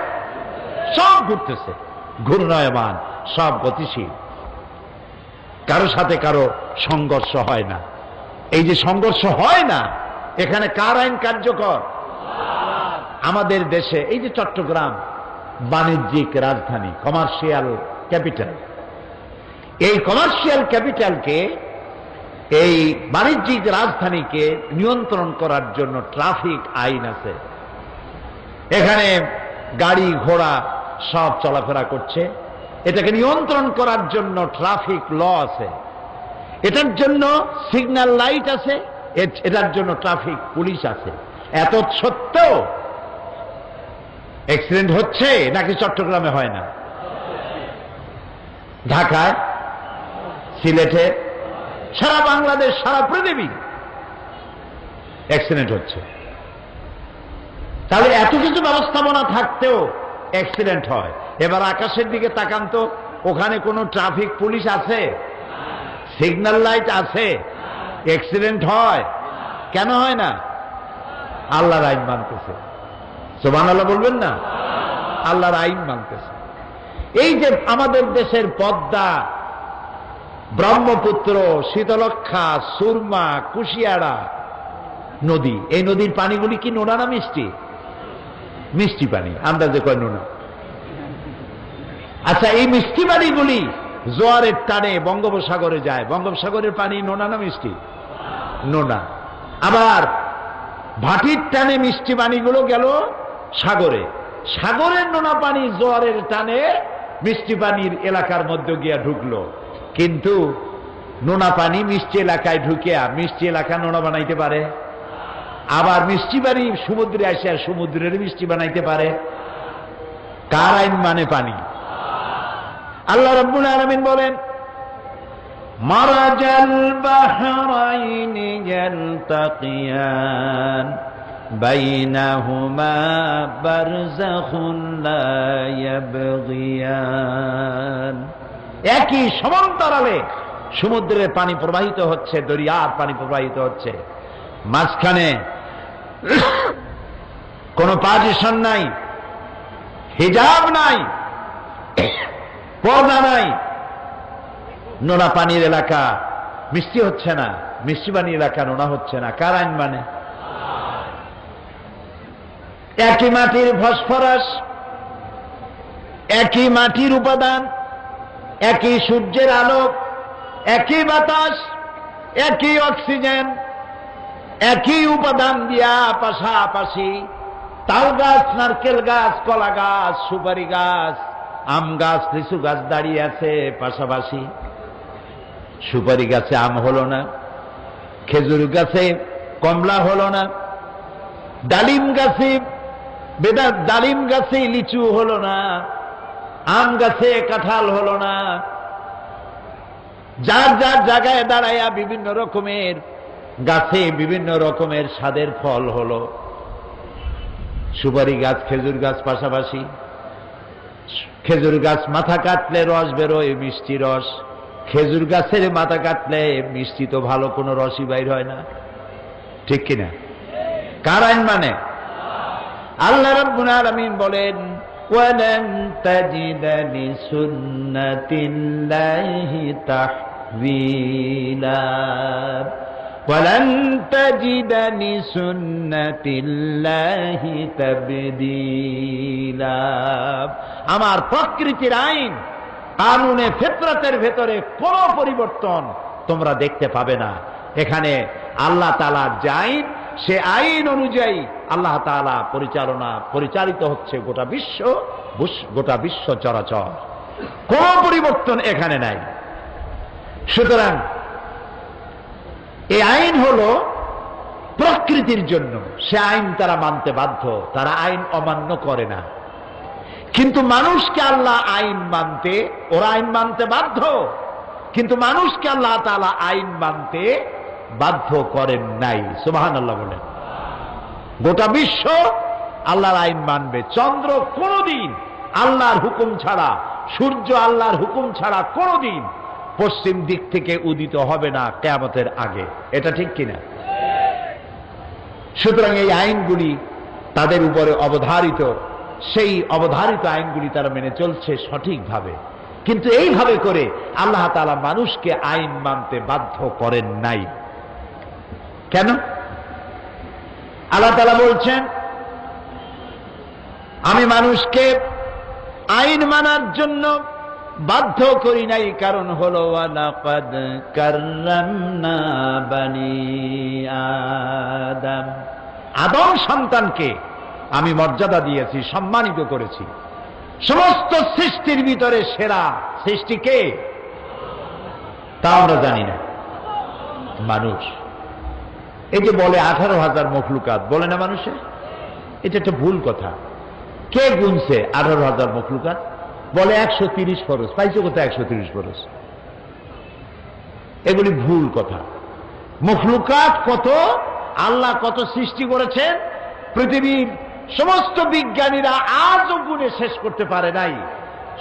সব ঘুরতেছে, ঘূর্ণায়মান, সব গতিশীল। কারো সাথে কারো সংঘর্ষ হয় না। এই যে সংঘর্ষ হয় না, এখানে কার আইন কার্যকর? আমাদের দেশে এই যে চট্টগ্রাম বাণিজ্যিক রাজধানী, কমার্শিয়াল ক্যাপিটাল, এই কমার্শিয়াল ক্যাপিটালকে, এই বাণিজ্যিক রাজধানীকে নিয়ন্ত্রণ করার জন্য ট্রাফিক আইন আছে। এখানে গাড়ি ঘোড়া সব চলাফেরা করছে, এটাকে নিয়ন্ত্রণ করার জন্য ট্রাফিক ল আছে, এটার জন্য সিগন্যাল লাইট আছে, এটার জন্য ট্রাফিক পুলিশ আছে। এত সত্ত্বেও অ্যাক্সিডেন্ট হচ্ছে নাকি চট্টগ্রামে হয় না? ঢাকায়, সিলেটে, সারা বাংলাদেশ, সারা পৃথিবী অ্যাক্সিডেন্ট হচ্ছে। তাহলে এত কিছু ব্যবস্থাপনা থাকতেও অ্যাক্সিডেন্ট হয়। এবার আকাশের দিকে তাকান তো, ওখানে কোনো ট্রাফিক পুলিশ আছে? সিগন্যাল লাইট আছে? অ্যাক্সিডেন্ট হয়? কেন হয় না? আল্লাহর আইন মানতেছে। সুবহানাল্লাহ বলবেন না? আল্লাহর আইন মানতেছে। এই যে আমাদের দেশের পদ্মা, ব্রহ্মপুত্র, শীতলক্ষা, সুরমা, কুশিয়ারা নদী, এই নদীর পানিগুলি কি নোনা না মিষ্টি? মিষ্টি পানি, আন্দাজে কয় নোনা। আচ্ছা, এই মিষ্টি পানিগুলি জোয়ারের টানে বঙ্গোপসাগরে যায়, বঙ্গোপসাগরের পানি নোনা না মিষ্টি? নোনা। আবার ভাটির টানে মিষ্টি পানিগুলো গেল সাগরে, সাগরের নোনা পানি জোয়ারের টানে মিষ্টি পানির এলাকার মধ্যে গিয়া ঢুকলো। কিন্তু নোনা পানি মিষ্টি এলাকায় ঢুকিয়া মিষ্টি এলাকা নোনা বানাইতে পারে? আবার মিষ্টি পানি সমুদ্রে আসে আর সমুদ্রের মিষ্টি বানাইতে পারে? কার আইন মানে পানি? আল্লাহ রাব্বুল আলামিন বলেন, মারাজাল বাহরাইনি ইয়ালতাকিয়ান বাইনাহুমা বারযাখুন লা ইয়াবগিয়ান। একই সমান্তরালে সমুদ্রের পানি প্রবাহিত হচ্ছে, দরিয়ার পানি প্রবাহিত হচ্ছে, মাঝখানে কোন পার্টিশন নাই, হিজাব নাই, পর্দা নাই। নোনা পানির এলাকা মিষ্টি হচ্ছে না, মিষ্টি পানির এলাকা নোনা হচ্ছে না। কার আইন মানে? একই মাটির ফসফরাস, একই মাটির উপাদান, একই সূর্যের আলো, একই বাতাস, একই অক্সিজেন, একই উপাদান দিয়া পাশাপাশি তাল গাছ, নারকেল গাছ, কলা গাছ, সুপারি গাছ, আম গাছ, লিচু গাছ দাঁড়িয়ে আছে পাশাপাশি। সুপারি গাছে আম হলো না, খেজুর গাছে কমলা হলো না, ডালিম গাছে ডালিম গাছে লিচু হলো না, আম গাছে কাঁঠাল হলো না। যার যার জায়গায় দাঁড়াইয়া বিভিন্ন রকমের গাছে বিভিন্ন রকমের স্বাদের ফল হলো। সুপারি গাছ, খেজুর গাছ পাশাপাশি। খেজুর গাছ মাথা কাটলে রস বেরোয়, মিষ্টি রস। খেজুর গাছের মাথা কাটলে মিষ্টি তো ভালো কোনো রসই বাইর হয় না, ঠিক কিনা? কার আইন মানে? আল্লাহ রাব্বুল আলামিন বলেন, ওয়ালান তাজিদা লিসুন্নাতিল্লাহি তাহওয়িলা, ওয়ালান তাজিদা লিসুন্নাতিল্লাহি তাবদীলা। আমার প্রকৃতির আইন, কানুনে ফিতরাতের ভেতরে কোনো পরিবর্তন তোমরা দেখতে পাবে না। এখানে আল্লাহ তাআলার যে আইন, সে আইন অনুযায়ী আল্লাহ তাআলা পরিচালিত হচ্ছে গোটা বিশ্ব চরাচর। কোন পরিবর্তন এখানে নাই। সুতরাং এই আইন হলো প্রকৃতির জন্য, সে আইন তারা মানতে বাধ্য, তারা আইন অমান্য করে না। কিন্তু মানুষকে আল্লাহ আইন মানতে, ওরা আইন মানতে বাধ্য, কিন্তু মানুষকে আল্লাহ তাআলা আইন মানতে বাধ্য করেন নাই। সুবহানাল্লাহ বলেন। গোটা বিশ্ব আল্লাহর আইন মানবে। চন্দ্র কোনদিন আল্লাহর হুকুম ছাড়া, সূর্য আল্লাহর হুকুম ছাড়া কোনোদিন পশ্চিম দিক থেকে উদিত হবে না কিয়ামতের আগে। এটা ঠিক কিনা? সুতরাং এই আইনগুলি তাদের উপরে অবধারিত, সেই অবধারিত আইনগুলি তারা মেনে চলছে সঠিকভাবে। কিন্তু এইভাবে করে আল্লাহ তাআলা মানুষকে আইন মানতে বাধ্য করেন নাই। কেন? আল্লাহ তাআলা বলছেন, আমি মানুষকে আইন মানার জন্য বাধ্য করি নাই, কারণ হলো ওয়ালাকাদ কাররামনা বানি আদম, আদম সন্তানকে আমি মর্যাদা দিয়েছি, সম্মানিত করেছি। সমস্ত সৃষ্টির ভিতরে সেরা সৃষ্টি কে? তা আমরা জানি না, মানুষ। এই যে বলে 18,000 মখলুকাত, বলে না মানুষে? এটা একটা ভুল কথা। কে গুনছে 18,000 মখলুকাত? বলে 130 ফরজ। পাইছো কোথায় 130 ফরজ? এগুলি ভুল কথা। মখলুকাত কত, আল্লাহ কত সৃষ্টি করেছেন, পৃথিবীর সমস্ত বিজ্ঞানীরা আজও গুণে শেষ করতে পারে নাই।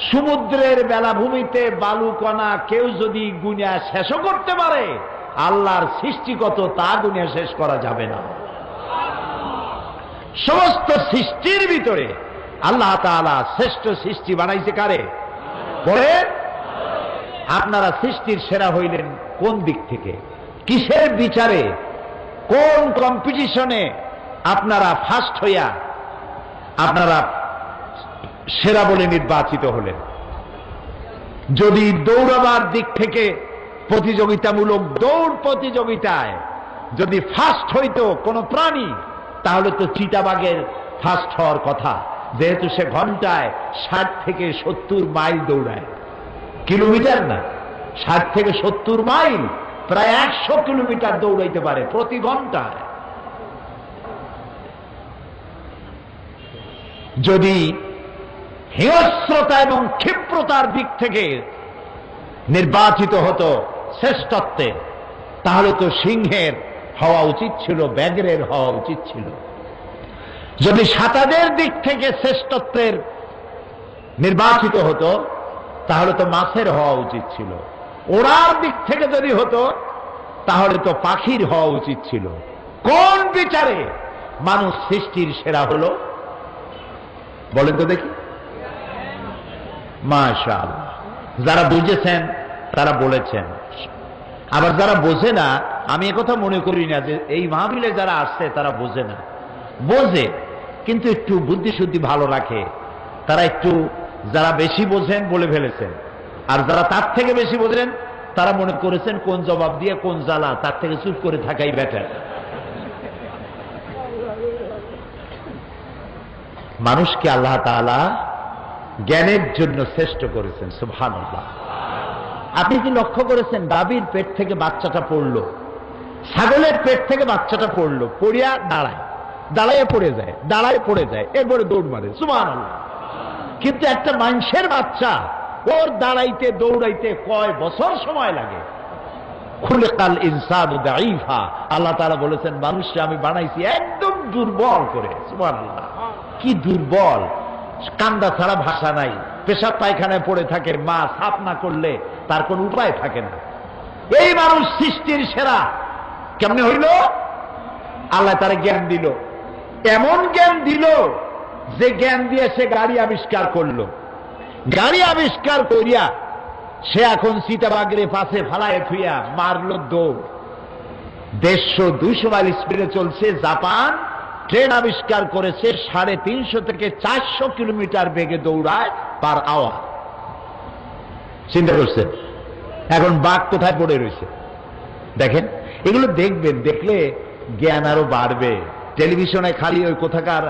সমুদ্রের বেলাভূমিতে বালুকণা কেউ যদি গুণা শেষও করতে পারে, আল্লাহর সৃষ্টি কত তা গুণে শেষ করা যাবে না। সমস্ত সৃষ্টির ভিতরে আল্লাহ তাআলা শ্রেষ্ঠ সৃষ্টি বানাইছে কারে? বলে আপনারা সৃষ্টির সেরা হইলেন কোন দিক থেকে? কিসের বিচারে, কোন কম্পিটিশনে আপনারা ফার্স্ট হইয়া আপনারা সেরা বলে নির্বাচিত হলেন? যদি দৌড়াবার দিক থেকে প্রতিযোগিতামূলক দৌড় প্রতিযোগিতায় যদি ফার্স্ট হইতো কোন প্রাণী, তাহলে তো চিতাবাঘের ফার্স্ট হওয়ার কথা, যেহেতু সে ঘন্টায় 60 থেকে 70 মাইল দৌড়ায়। কিলোমিটার না, 60 থেকে 70 মাইল, প্রায় 100 কিলোমিটার দৌড়াইতে পারে প্রতি ঘন্টায়। যদি হিংস্রতা এবং ক্ষিপ্রতার দিক থেকে নির্বাচিত হতো শ্রেষ্ঠত্বে, তাহলে তো সিংহের হওয়া উচিত ছিল, ব্যাঘ্রের হওয়া উচিত ছিল। যদি সাঁতারের দিক থেকে শ্রেষ্ঠত্বের নির্বাচিত হতো, তাহলে তো মাছের হওয়া উচিত ছিল। ওড়ার দিক থেকে যদি হতো, তাহলে তো পাখির হওয়া উচিত ছিল। কোন বিচারে মানুষ সৃষ্টির সেরা হলো বলেন তো দেখি? মাশাআল্লাহ। যারা বুঝেছেন তারা বলেছেন, আবার যারা বোঝে না, আমি একথা মনে করি না যে এই মাহফিলে যারা আসছে তারা বোঝে না। বোঝে, কিন্তু একটু বুদ্ধি শুদ্ধি ভালো রাখে। তারা একটু, যারা বেশি বোঝেন বলে ফেলেছেন, আর যারা তার থেকে বেশি বোঝেন তারা মনে করেছেন কোন জবাব দিয়ে কোন জ্বালা, তার থেকে চুপ করে থাকাই বেটার। মানুষকে আল্লাহ তাআলা জ্ঞানের জন্য শ্রেষ্ঠ করেছেন। সুবহানাল্লাহ। আপনি কি লক্ষ্য করেছেন, গাভীর পেট থেকে বাচ্চাটা পড়লো, ছাগলের পেট থেকে বাচ্চাটা পড়লো, পড়িয়া দাঁড়ায়, দাঁড়ায় পড়ে যায়, দাঁড়ায় পড়ে যায়, এরপরে দৌড় মারে। সুবহানাল্লাহ। কিন্তু একটা মানুষের বাচ্চা, ওর দাঁড়াইতে দৌড়াইতে কয় বছর সময় লাগে। খুলিকাল ইনসানু দাঈফা, আল্লাহ তাআলা বলেছেন মানুষকে আমি বানাইছি একদম দুর্বল করে। সুবহানাল্লাহ। কি দুর্বল! কান্দা ছাড়া ভাষা নাই, পেশাব পায়খানায় পড়ে থাকে, মা সাফ না করলে তার কোন উপায় থাকে না। এই মানুষ সৃষ্টির সেরা কেমনে হইল? আল্লাহ তার জ্ঞান দিল, এমন জ্ঞান দিল যে জ্ঞান দিয়ে সে গাড়ি আবিষ্কার করলো। গাড়ি আবিষ্কার করিয়া সে এখন চিতাবাঘরে পাশে ফালায় থুইয়া মারলো দৌড়। 150-200 মাইল স্পিডে চলছে। জাপান ট্রেন আবিষ্কার করেছে 350 থেকে 400 কিলোমিটার বেগে দৌড়ায় পার আওয়ার। চিন্তা করছেন? এখন বাঘ কোথায় পড়ে রয়েছে দেখেন। এগুলো দেখবেন, দেখলে জ্ঞান আরো বাড়বে। টেলিভিশনে খালি ওই কোথাকার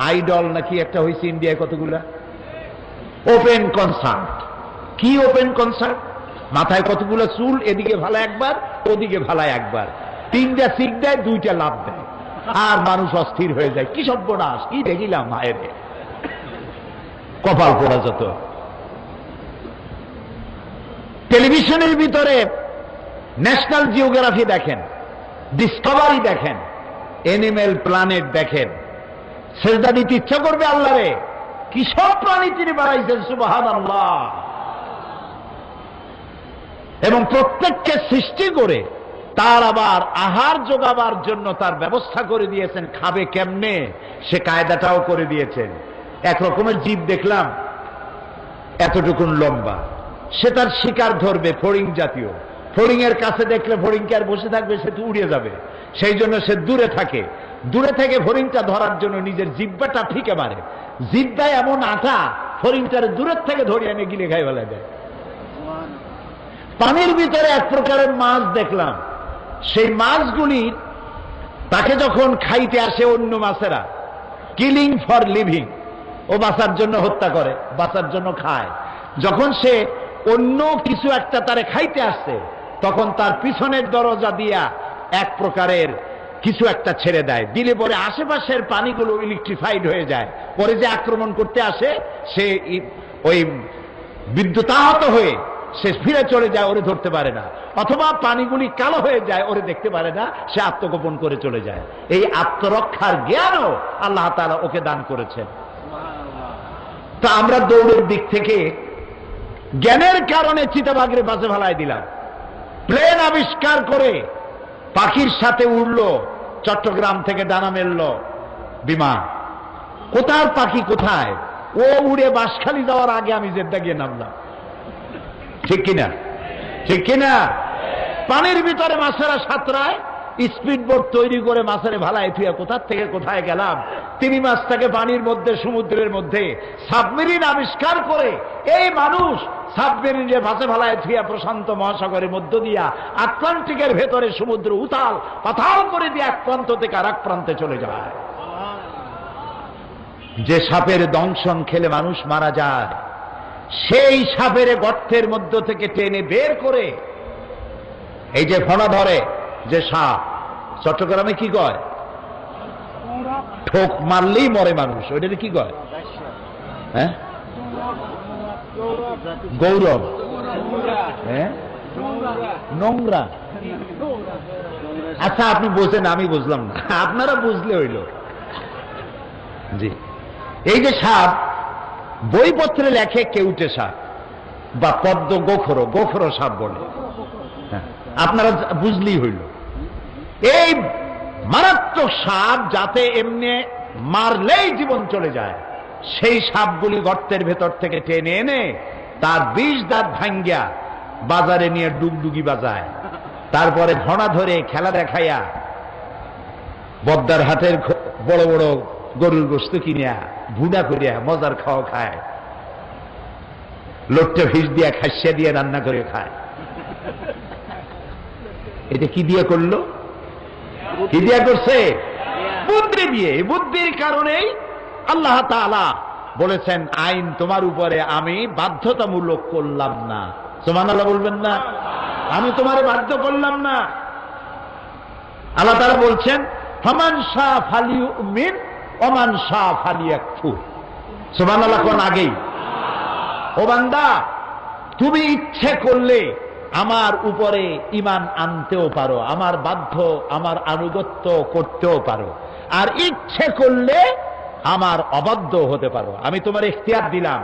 আইডল নাকি একটা হয়েছে ইন্ডিয়ায়, কতগুলা ওপেন কনসার্ট। কি ওপেন কনসার্ট? মাথায় কতগুলো চুল, এদিকে ভালা একবার, ওদিকে ভালা একবার, 3টা সিক দেয়, 2টা লাভ দেয়, আর মানুষ অস্থির হয়ে যায়। কি সর্বনাশ, কি দেখিলাম মায়ের, কপাল পোড়া যত। টেলিভিশনের ভিতরে ন্যাশনাল জিওগ্রাফি দেখেন, ডিসকভারি দেখেন, এনিম্যাল প্ল্যানেট দেখেন, সেজদা দিতে ইচ্ছা করবে আল্লাহরে। কি সব প্রাণী তিনি বানাইছেন, সুবহানাল্লাহ। এবং প্রত্যেককে সৃষ্টি করে তার আবার আহার যোগাবার জন্য তার ব্যবস্থা করে দিয়েছেন, খাবে কেমনে সে কায়দাটাও করে দিয়েছেন। এক রকমের জীব দেখলাম এতটুকুন লম্বা, সে তার শিকার ধরবে, ফড়িং জাতীয়। ফড়িং এর কাছে দেখলে ফড়িংকে আর বসে থাকবে, সে তো উড়ে যাবে, সেই জন্য সে দূরে থাকে। দূরে থেকে ফড়িংটা ধরার জন্য নিজের জিব্বাটা ঠিকে মারে, জিব্বায় এমন আটা ফড়িংটার দূরের থেকে ধরে এনে গিলে খাই ফেলা দেয়। পানির ভিতরে এক প্রকারের মাছ দেখলাম, সেই মাছগুলির তাকে যখন খাইতে আসে অন্য মাছেরা, কিলিং ফর লিভিং, ও বাঁচার জন্য হত্যা করে, বাঁচার জন্য খায়। যখন সে অন্য কিছু একটা তারে খাইতে আসছে, তখন তার পিছনের দরজা দিয়া এক প্রকারের কিছু একটা ছেড়ে দেয়, দিলে পরে আশেপাশের পানিগুলো ইলেকট্রিফাইড হয়ে যায়। পরে যে আক্রমণ করতে আসে সে ওই বিদ্যুতাহত হয়ে সে ফিরে চলে যায়, ওরে ধরতে পারে না। অথবা পানিগুলি কালো হয়ে যায়, ওরে দেখতে পারে না, সে আত্মগোপন করে চলে যায়। এই আত্মরক্ষার জ্ঞানও আল্লাহ তাআলা ওকে দান করেছেন। তা আমরা দৌড়ের দিক থেকে জ্ঞানের কারণে চিতাবাঘের পাশে ফেলাই দিলাম, প্লেন আবিষ্কার করে পাখির সাথে উড়লো, চট্টগ্রাম থেকে ডানা মেলল বিমান। কোথার পাখি কোথায়, ও উড়ে বাঁশখালী যাওয়ার আগে আমি জেদ্দা গিয়ে নামলাম। ঠিক কিনা? ঠিক কিনা? পানির ভিতরে মাছেরা সাঁতরায়, স্পিড বোট তৈরি করে মাছের ভালায় থুয়া কোথার থেকে কোথায় গেলাম। তিমি মাছটাকে পানির মধ্যে, সমুদ্রের মধ্যে সাবমেরিন আবিষ্কার করে এই মানুষ সাবমেরিনে মাছে ভালায় থুয়া প্রশান্ত মহাসাগরের মধ্য দিয়া আটলান্টিকের ভেতরে সমুদ্র উতাল পাতাল করে দিয়ে এক প্রান্ত থেকে আর এক প্রান্তে চলে যায়। যে সাপের দংশন খেলে মানুষ মারা যায়, সেই সাপের গর্তের মধ্য থেকে টেনে বের করে, এই যে ফনা ধরে যে সাপ, চট্টগ্রামে কি কয়, ঠোক মারলেই মরে মানুষ, ওইটা কি কয়? হ্যাঁ, গৌরব। হ্যাঁ, নোংরা। আচ্ছা, আপনি বোঝেন, আমি বুঝলাম না, আপনারা বুঝলে হইল। জি, এই যে সাপ বইপত্রে লেখে কেউটে সাপ বা পদ্ম গোখরো, গোখরো সাপ বলে, আপনারা বুঝলেই হইল। এই মারাত্মক সাপ যাতে এমনি মারলেই জীবন চলে যায়, সেই সাপগুলি গর্তের ভেতর থেকে টেনে এনে তার 20 দাঁত ভাঙ্গিয়া বাজারে নিয়ে ডুগডুগি বাজায়, তারপরে ঘোড়া ধরে খেলা দেখাইয়া বদ্দার হাটের বড় বড় গরুর গোস্ত কিনিয়া ভুনা করিয়া মজার খাওয়া খায়, লোট্টে ফিস দিয়া খাসিয়া দিয়ে রান্না করে খায়। এটা কি দিয়ে করলো? কি দিয়া করছে? বুদ্ধি দিয়ে। বুদ্ধির কারণেই আল্লাহ তাআলা বলেছেন, আইন তোমার উপরে আমি বাধ্যতামূলক করলাম না। সুবহানাল্লাহ বলবেন না? আমি তোমারে বাধ্য করলাম না। আল্লাহ তাআলা বলছেন, ফামান শাআ ফালিউমিন ওয়া মান শাআ ফালিয়াকফুর। সুবহানাল্লাহ কোন আগেই, ও বান্দা, তুমি ইচ্ছে করলে আমার উপরে ঈমান আনতেও পারো, আমার বাধ্য, আমার আনুগত্য করতেও পারো, আর ইচ্ছে করলে আমার অবাধ্য হতে পারো। আমি তোমার ইখতিয়ার দিলাম।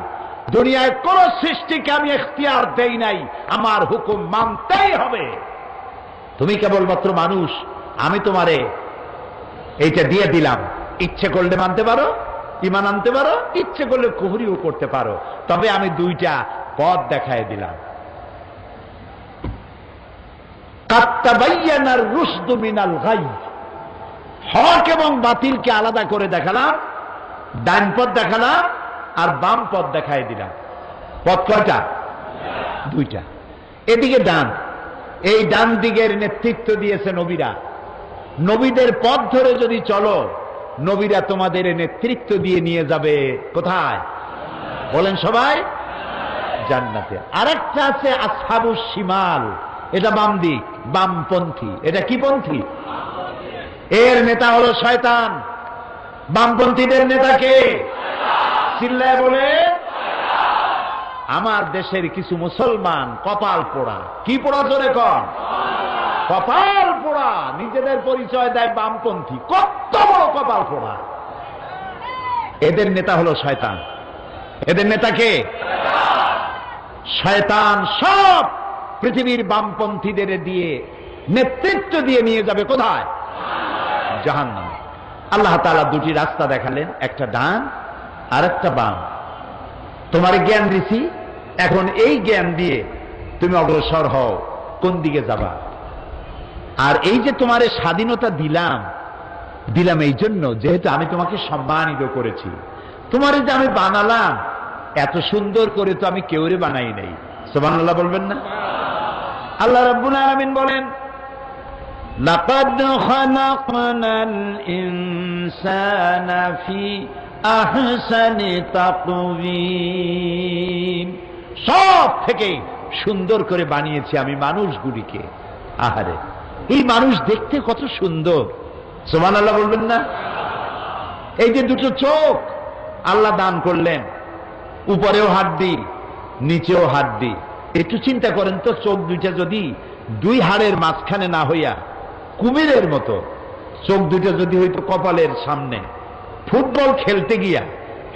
দুনিয়ায় কোন সৃষ্টিকে আমি ইখতিয়ার দেই নাই, আমার হুকুম মানতেই হবে। তুমি কেবলমাত্র মানুষ, আমি তোমারে এইটা দিয়ে দিলাম। ইচ্ছে করলে মানতে পারো, ঈমান আনতে পারো, ইচ্ছে করলে কুফরিও করতে পারো, তবে আমি দুইটা পথ দেখায় দিলাম। কাত্তাবাইয়ানার রুশদু মিনাল গাই, হক এবং বাতিলকে আলাদা করে দেখালাম, ডান পথ দেখালাম আর বাম পথ দেখায় দিলাম। পথ কয়টা? দুইটা। এদিকে ডান, এই ডান দিকের নেতৃত্ব দিয়েছে নবীরা। নবীদের পথ ধরে যদি চলো, নবীরা তোমাদের নেতৃত্ব দিয়ে নিয়ে যাবে কোথায়? বলেন সবাই, জান্নাতে। আরেকটা আছে আসহাবুস শিমাল, এটা বাম দিক, বামপন্থী। এটা কি পন্থী? এর নেতা হলো শয়তান। বামপন্থীদের নেতা কে? চিল্লায় বলে। আমার দেশের কিছু মুসলমান কপাল পোড়া। কি পোড়া? জোরে কর। কপাল পোড়া। নিজেদের পরিচয় দেয় বামপন্থী। কত বড় কপাল পোড়া। এদের নেতা হলো শয়তান। এদের নেতাকে শয়তান সব পৃথিবীর বামপন্থীদের দিয়ে নেতৃত্ব দিয়ে নিয়ে যাবে কোথায়? জাহান্নামে। আল্লাহ তাআলা দুটি রাস্তা দেখালেন, একটা ডান আর একটা বাম। তোমার জ্ঞান দিছি, এখন এই জ্ঞান দিয়ে তুমি অগ্রসর হও, কোন দিকে যাবা। আর এই যে তোমার স্বাধীনতা দিলাম এই জন্য, যেহেতু আমি তোমাকে সম্মানিত করেছি। তোমার যে আমি বানালাম এত সুন্দর করে তো আমি কেউরে বানাই নাই। সুবহানাল্লাহ বলবেন না? আল্লাহ রাব্বুল আলামিন বলেন, লাকাদ খালাকনাল ইনসানা ফি আহসানি তাকওয়িম। সব থেকে সুন্দর করে বানিয়েছি আমি মানুষগুলিকে। আহারে, এই মানুষ দেখতে কত সুন্দর। সুবহানাল্লাহ বলবেন না? এই যে দুটো চোখ আল্লাহ দান করলেন, উপরেও হাড্ডি নিচেও হাড্ডি। একটু চিন্তা করেন তো, চোখ দুইটা যদি দুই হাড়ের মাঝখানে না হইয়া কুমিরের মতো, চোখ দুইটা যদি হইতো কপালের সামনে, ফুটবল খেলতে গিয়া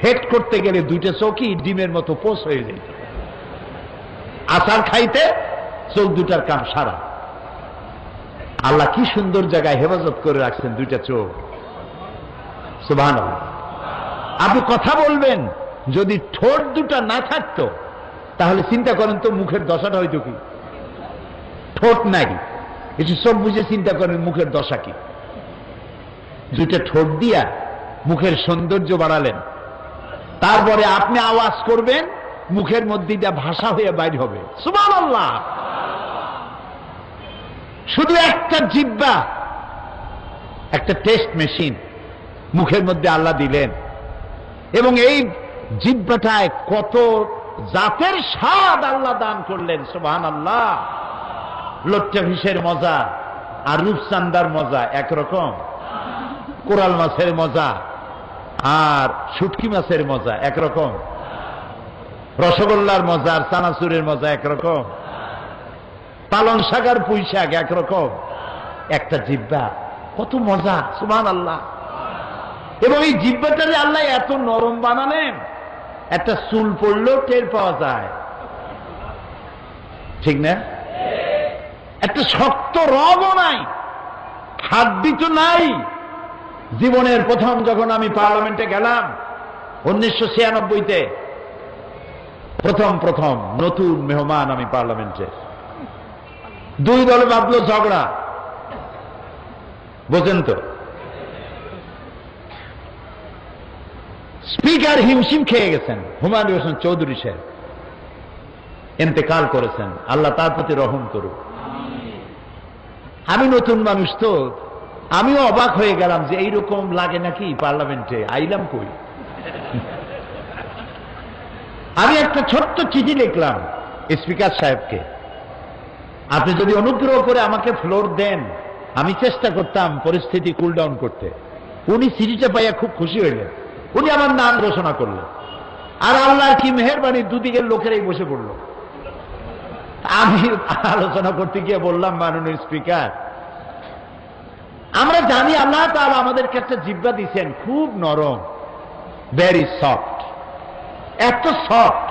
হেড করতে গেলে দুইটা চোখই ডিমের মতো পোষ হয়ে যেত। আচার খাইতে চোখ দুটার কাম সারা। আল্লাহ কি সুন্দর জায়গায় হেফাজত করে রাখছেন দুইটা চোখ। সুবহানাল্লাহ। আপনি কথা বলবেন, যদি ঠোঁট দুটা না থাকতো তাহলে চিন্তা করেন তো মুখের দশাটা হইতো কি। ঠোঁট নাই, একটু সব বুঝে চিন্তা করেন মুখের দশা কি। দুইটা ঠোঁট দিয়া মুখের সৌন্দর্য বাড়ালেন, তারপরে আপনি আওয়াজ করবেন, মুখের মধ্যে যা ভাষা হয়ে বাইর হবে। সুবহানাল্লাহ। শুধু একটা জিহ্বা, একটা টেস্ট মেশিন মুখের মধ্যে আল্লাহ দিলেন, এবং এই জিহ্বাটায় কত জাতের স্বাদ আল্লাহ দান করলেন। সুবহানাল্লাহ। লট্টা ফিশের মজা আর রূপচান্দার মজা একরকম, কোরাল মাছের মজা আর শুটকি মাছের মজা একরকম, রসগোল্লার মজা আর চানাচুরের মজা একরকম, পালং শাক আর পুঁই শাক একরকম। একটা জিহ্বা, কত মজা। সুবহানাল্লাহ। এবং এই জিহ্বাটারে আল্লাহ এত নরম বানালেন, একটা চুল পড়লেও টের পাওয়া যায়, ঠিক না? একটা শক্ত রগও নাই, হাড্ডি তো নাই। জীবনের প্রথম যখন আমি পার্লামেন্টে গেলাম 1996-তে, প্রথম নতুন মেহমান আমি পার্লামেন্টে, দুই দলে বাঁধলো ঝগড়া, বোঝেন তো। স্পিকার হিমশিম খেয়ে গেছেন, হুমায়ুন হোসেন চৌধুরী সাহেব ইন্তেকাল করেছেন, আল্লাহ তার প্রতি রহম করুক। আমি নতুন মানুষ তো, আমিও অবাক হয়ে গেলাম যে এইরকম লাগে নাকি পার্লামেন্টে, আইলাম কই। আমি একটা ছোট্ট চিঠি লিখলাম স্পিকার সাহেবকে, আপনি যদি অনুগ্রহ করে আমাকে ফ্লোর দেন, আমি চেষ্টা করতাম পরিস্থিতি কুল ডাউন করতে। উনি চিঠিটা পাইয়া খুব খুশি হইলেন, উনি আমার নাম ঘোষণা করলেন। আর আল্লাহর কি মেহেরবানি, দুদিকের লোকেরাই বসে পড়ল। আমি আলোচনা করতে গিয়ে বললাম, মাননীয় স্পিকার, আমরা জানি আল্লাহ তাআলা আমাদেরকে একটা জিহ্বা দিচ্ছেন, খুব নরম, ভেরি সফট, এত সফট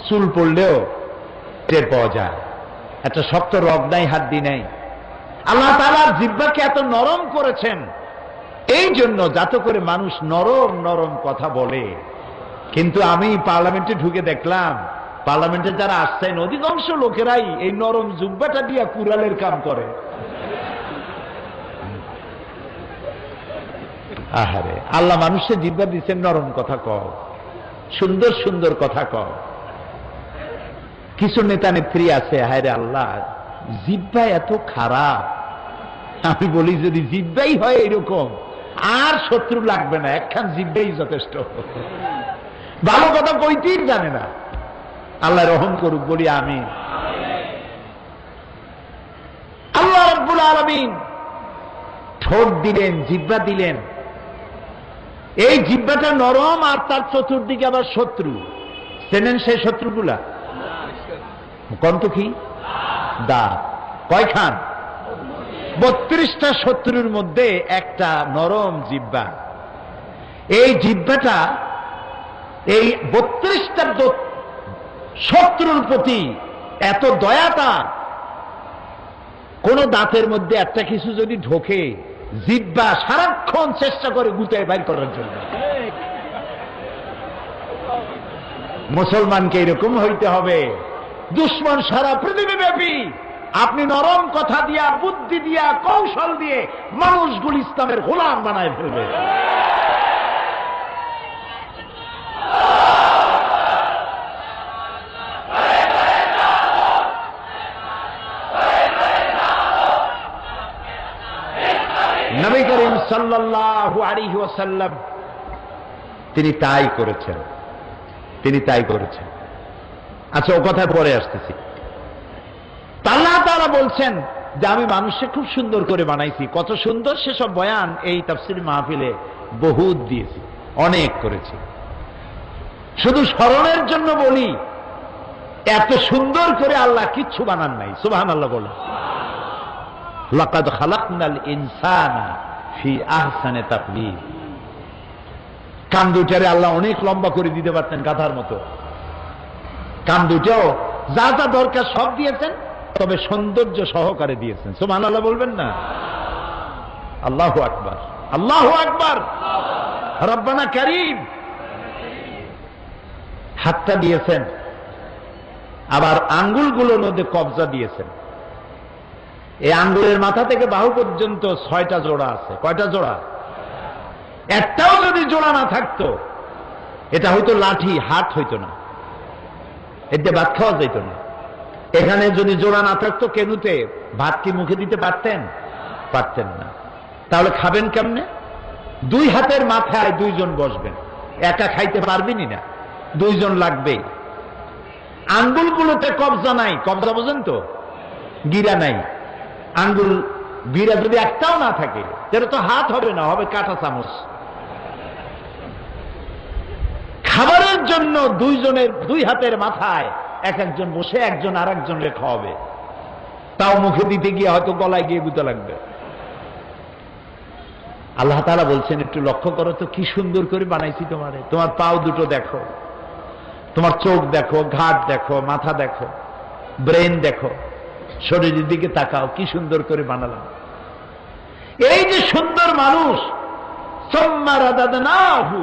চুল পড়লেও টের পাওয়া যায়, একটা শক্ত রগ নাই, হাড্ডি নাই। আল্লাহ তাআলা জিহ্বাকে এত নরম করেছেন এই জন্য যাতে করে মানুষ নরম নরম কথা বলে। কিন্তু আমি পার্লামেন্টে ঢুকে দেখলাম, পার্লামেন্টে যারা আসছেন অধিকাংশ লোকেরাই এই নরম জিহ্বাটা দিয়া কুড়ালের কাম করে। আহারে, আল্লাহ মানুষের জিহ্বা দিচ্ছেন, নরম কথা কও, সুন্দর সুন্দর কথা কও। কিছু নেতা নেত্রী আছে, হায়রে আল্লাহ জিহ্বা এত খারাপ। আমি বলি, যদি জিহ্বাই হয় এরকম, আর শত্রু লাগবে না, একখান জিহ্বাই যথেষ্ট। ভালো কথা কইতেই জানে না, আল্লাহ রহম করুক, বলি আমিন। আল্লাহ রাব্বুল আলামিন ঠোঁট দিলেন, জিহ্বা দিলেন। এই জিহ্বাটা নরম, আর তার চতুর্দিকে আবার শত্রু। চেনেন সেই শত্রুগুলা? কন্ত কি? দাঁত। কয়খান? 32টা শত্রুর মধ্যে একটা নরম জিহ্বা। এই জিহ্বাটা এই 32টা শত্রুর প্রতি এত দয়াটা, কোন দাঁতের মধ্যে একটা কিছু যদি ঢোকে, জিহ্বা সারাক্ষণ চেষ্টা করে গুটায় বাইর করার জন্য। মুসলমানকে এরকম হইতে হবে। দুশ্মন সারা পৃথিবীব্যাপী আপনি নরম কথা দিয়া, বুদ্ধি দিয়া, কৌশল দিয়ে মানুষগুলো ইসলামের গোলাম বানায় ফেলবে। নবী করিম সাল্লাল্লাহু আলাইহি ওয়াসাল্লাম তিনি তাই করেছেন, তিনি তাই করেছেন। আচ্ছা, ও কথায় পরে আসতেছি। আল্লাহ তাআলা বলছেন যে আমি মানুষকে খুব সুন্দর করে বানাইছি। কত সুন্দর সেসব বয়ান এই তাফসীর মাহফিলে বহুত দিয়েছি, অনেক করেছি। শুধু স্মরণের জন্য বলি, এত সুন্দর করে আল্লাহ কিচ্ছু বানান নাই। সুবহানাল্লাহ বলেন। লাকাদ খালাকনাল ইনসানা ফি আহসানি তাকওয়িম। কান দুটারে আল্লাহ অনেক লম্বা করে দিতে পারতেন, গাধার মতো। কান দুটাও যা যা দরকার সব দিয়েছেন, তবে সৌন্দর্য সহকারে দিয়েছেন। সুবহানাল্লাহ বলবেন না? আল্লাহু আকবার, আল্লাহু আকবার। রব্বানা কারীম। হাতটা দিয়েছেন, আবার আঙ্গুলগুলোর মধ্যে কবজা দিয়েছেন। এই আঙ্গুলের মাথা থেকে বাহু পর্যন্ত 6টা জোড়া আছে। কয়টা জোড়া? একটাও যদি জোড়া না থাকতো, এটা হয়তো লাঠি, হাত হইতো না, এতে ভাত খাওয়া যেত না। এখানে যদি জোড়া না থাকতো, কেনুতে ভাত কি মুখে দিতে পারতেন? পারতেন না। তাহলে খাবেন কেমনে? 2 হাতের মাথায় 2 জন বসবেন, একা খাইতে পারবেনই না, 2 জন লাগবেই। আঙ্গুলগুলোতে কবজা নাই। কবজা বোঝেন তো? গিরা নাই। আঙ্গুল গিরা যদি একটাও না থাকে, সেটা তো হাত হবে না, হবে কাঁটা চামচ। খাবারের জন্য 2 জনের 2 হাতের মাথায় এক একজন বসে একজন আর একজনকে খাওয়াবে। তাও মুখে দিতে গিয়ে হয়তো গলায় গিয়ে গুতা লাগবে। আল্লাহ তাআলা বলছেন, একটু লক্ষ্য করো তো, কি সুন্দর করে বানাইছি তোমারে। তোমার পাও দুটো দেখো, তোমার চোখ দেখো, ঘাট দেখো, মাথা দেখো, ব্রেন দেখো, শরীরের দিকে তাকাও, কি সুন্দর করে বানালাম। এই যে সুন্দর মানুষ, সুম্মা রাদাদনাহু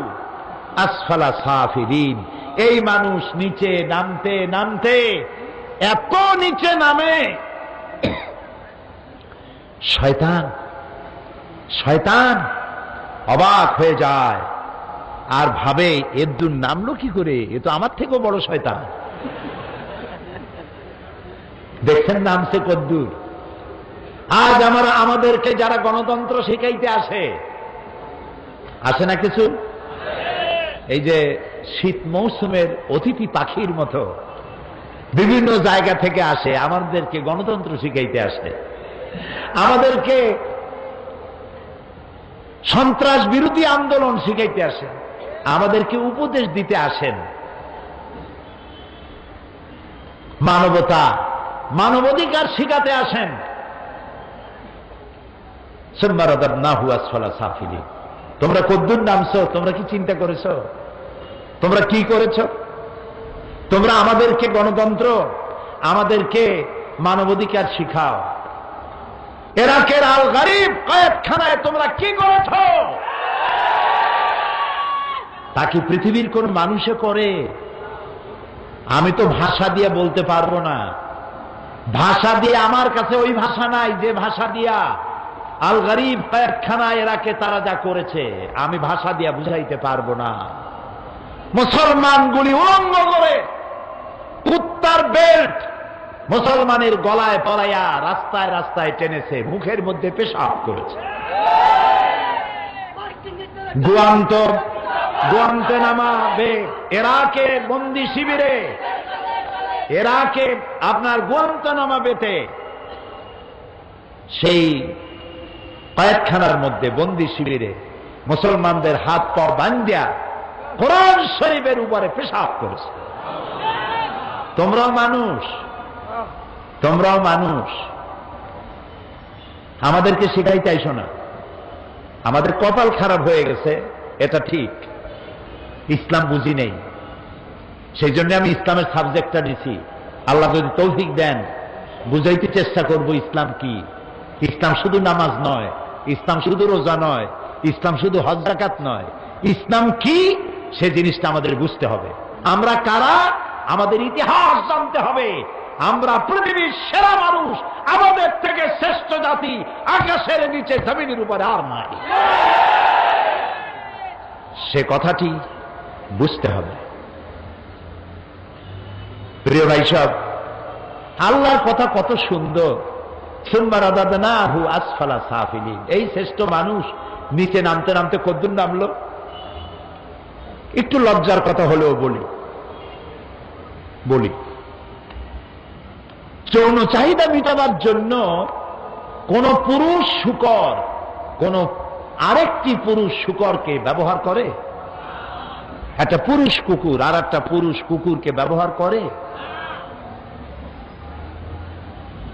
আসফালা সাফিলিন, এই মানুষ নিচে নামতে নামতে এত নিচে নামে, শয়তান অবাক হয়ে যায় আর ভাবে, এদ্দুর নামলো কি করে? এ তো আমার থেকেও বড় শয়তান। দেখছেন নামছে কদ্দুর। আজ আমাদেরকে যারা গণতন্ত্র শিখাইতে আসে না কিছু, এই যে শীত মৌসুমের অতিথি পাখির মতো বিভিন্ন জায়গা থেকে আসে, আমাদেরকে গণতন্ত্র শিখাইতে আসে, আমাদেরকে সন্ত্রাস বিরোধী আন্দোলন শিখাইতে আসেন, আমাদেরকে উপদেশ দিতে আসেন, মানবতা, মানবাধিকার শিখাতে আসেন। সুম্মা রাদাদনাহু আসফালা সাফিলিন। তোমরা কদ্দুর নামছো? তোমরা কি চিন্তা করেছো? তোমরা কি করেছো? তোমরা আমাদেরকে গণতন্ত্র, আমাদেরকে মানবাধিকার শিখাও। ইরাকের আল গরিব কয়েদখানায় তোমরা কি করেছো? তা কি পৃথিবীর কোন মানুষে করে? আমি তো ভাষা দিয়ে বলতে পারবো না। ভাষা দিয়ে আমার কাছে ওই ভাষা নাই যে ভাষা দিয়া আল গরিব কয়েদখানা ইরাকে তারা যা করেছে, আমি ভাষা দিয়া বুঝাইতে পারবো না। মুসলমানগুলি উলঙ্গ করে কুত্তার বেল্ট মুসলমানের গলায় পরাইয়া রাস্তায় রাস্তায় টেনেছে, মুখের মধ্যে পেশাব করেছে। গুয়ান্তানামো বে, ইরাকে বন্দি শিবিরে, ইরাকে আপনার গুয়ান্তানামো বেতে, সেই কয়েদখানার মধ্যে বন্দি শিবিরে মুসলমানদের হাত পা বান্ধিয়া কোরআন শরীফের উপরে পেশাব করেছে। তোমরাও মানুষ, তোমরাও মানুষ। আমাদেরকে শিখাইতে আইসো না। আমাদের কপাল খারাপ হয়ে গেছে, এটা ঠিক, ইসলাম বুঝি নেই। সেই জন্য আমি ইসলামের সাবজেক্টটা নিছি। আল্লাহ যদি তৌফিক দেন বুঝাইতে চেষ্টা করব ইসলাম কি। ইসলাম শুধু নামাজ নয়, ইসলাম শুধু রোজা নয়, ইসলাম শুধু হজ যাকাত নয়। ইসলাম কি সে জিনিসটা আমাদের বুঝতে হবে। আমরা কারা, আমাদের ইতিহাস জানতে হবে। আমরা পৃথিবীর সেরা মানুষ, আমাদের থেকে শ্রেষ্ঠ জাতি আকাশের নিচে জমিনের উপরে আর নাই। সে কথাটি বুঝতে হবে। প্রিয় ভাই সব, আল্লাহর কথা কত সুন্দর। সুম্মা রাদাদনাহু আসফালা সাফিলিন। এই শ্রেষ্ঠ মানুষ নিচে নামতে নামতে কদ্দুর নামলো। একটু লজ্জার কথা হলেও বলি যৌন চাহিদা মিটাবার জন্য কোন পুরুষ শূকর কোন আরেকটি পুরুষ শূকরকে ব্যবহার করে? একটা পুরুষ কুকুর আর একটা পুরুষ কুকুরকে ব্যবহার করে?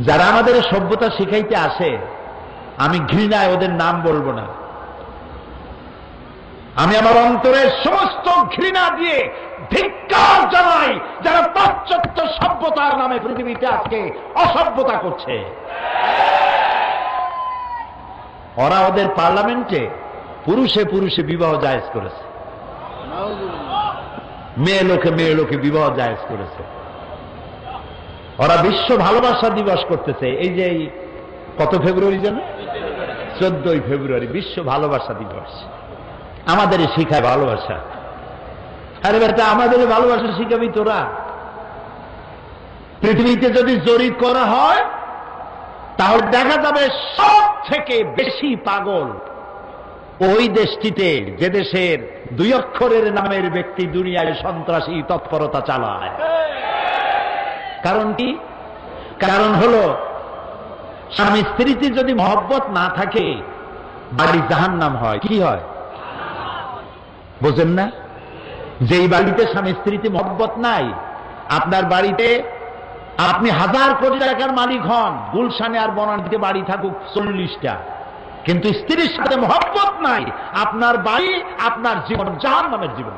যারা আমাদের সভ্যতা শিখাইতে আসে, আমি ঘৃণায় ওদের নাম বলবো না। আমি আমার অন্তরের সমস্ত ঘৃণা দিয়ে ধিক্কার জানাই যারা পাশ্চাত্য সভ্যতার নামে পৃথিবীতে আজকে অসভ্যতা করছে। ওরা ওদের পার্লামেন্টে পুরুষে পুরুষে বিবাহ জায়েজ করেছে, মেয়ে লোকে বিবাহ জায়েজ করেছে। ওরা বিশ্ব ভালোবাসা দিবস করতেছে। এই যে কত ফেব্রুয়ারি যেন, 14ই ফেব্রুয়ারি বিশ্ব ভালোবাসা দিবস। আমাদের শিখায় ভালোবাসা। আরে বেটা, আমাদের ভালোবাসা শিখাবি তোরা? পৃথিবীতে যদি জরিপ করা হয় তাহলে দেখা যাবে সব থেকে বেশি পাগল ওই দেশটিতে যে দেশের 2 অক্ষরের নামের ব্যক্তি দুনিয়ায় সন্ত্রাসী তৎপরতা চালায়। কারণ কি? কারণ হলো স্বামী স্ত্রীতে যদি মহব্বত না থাকে বাড়ি জাহান্নাম হয়। কি হয় বোঝেন না? যেই বাড়িতে স্বামী স্ত্রীতে মহব্বত নাই, আপনার বাড়িতে আপনি 1000 কোটি টাকার মালিক হন, গুলশানে আর বনানীতে বাড়ি থাকুক 40টা, কিন্তু স্ত্রীর সাথে মহব্বত নাই, আপনার বাড়ি আপনার জীবন জাহান্নামের জীবন।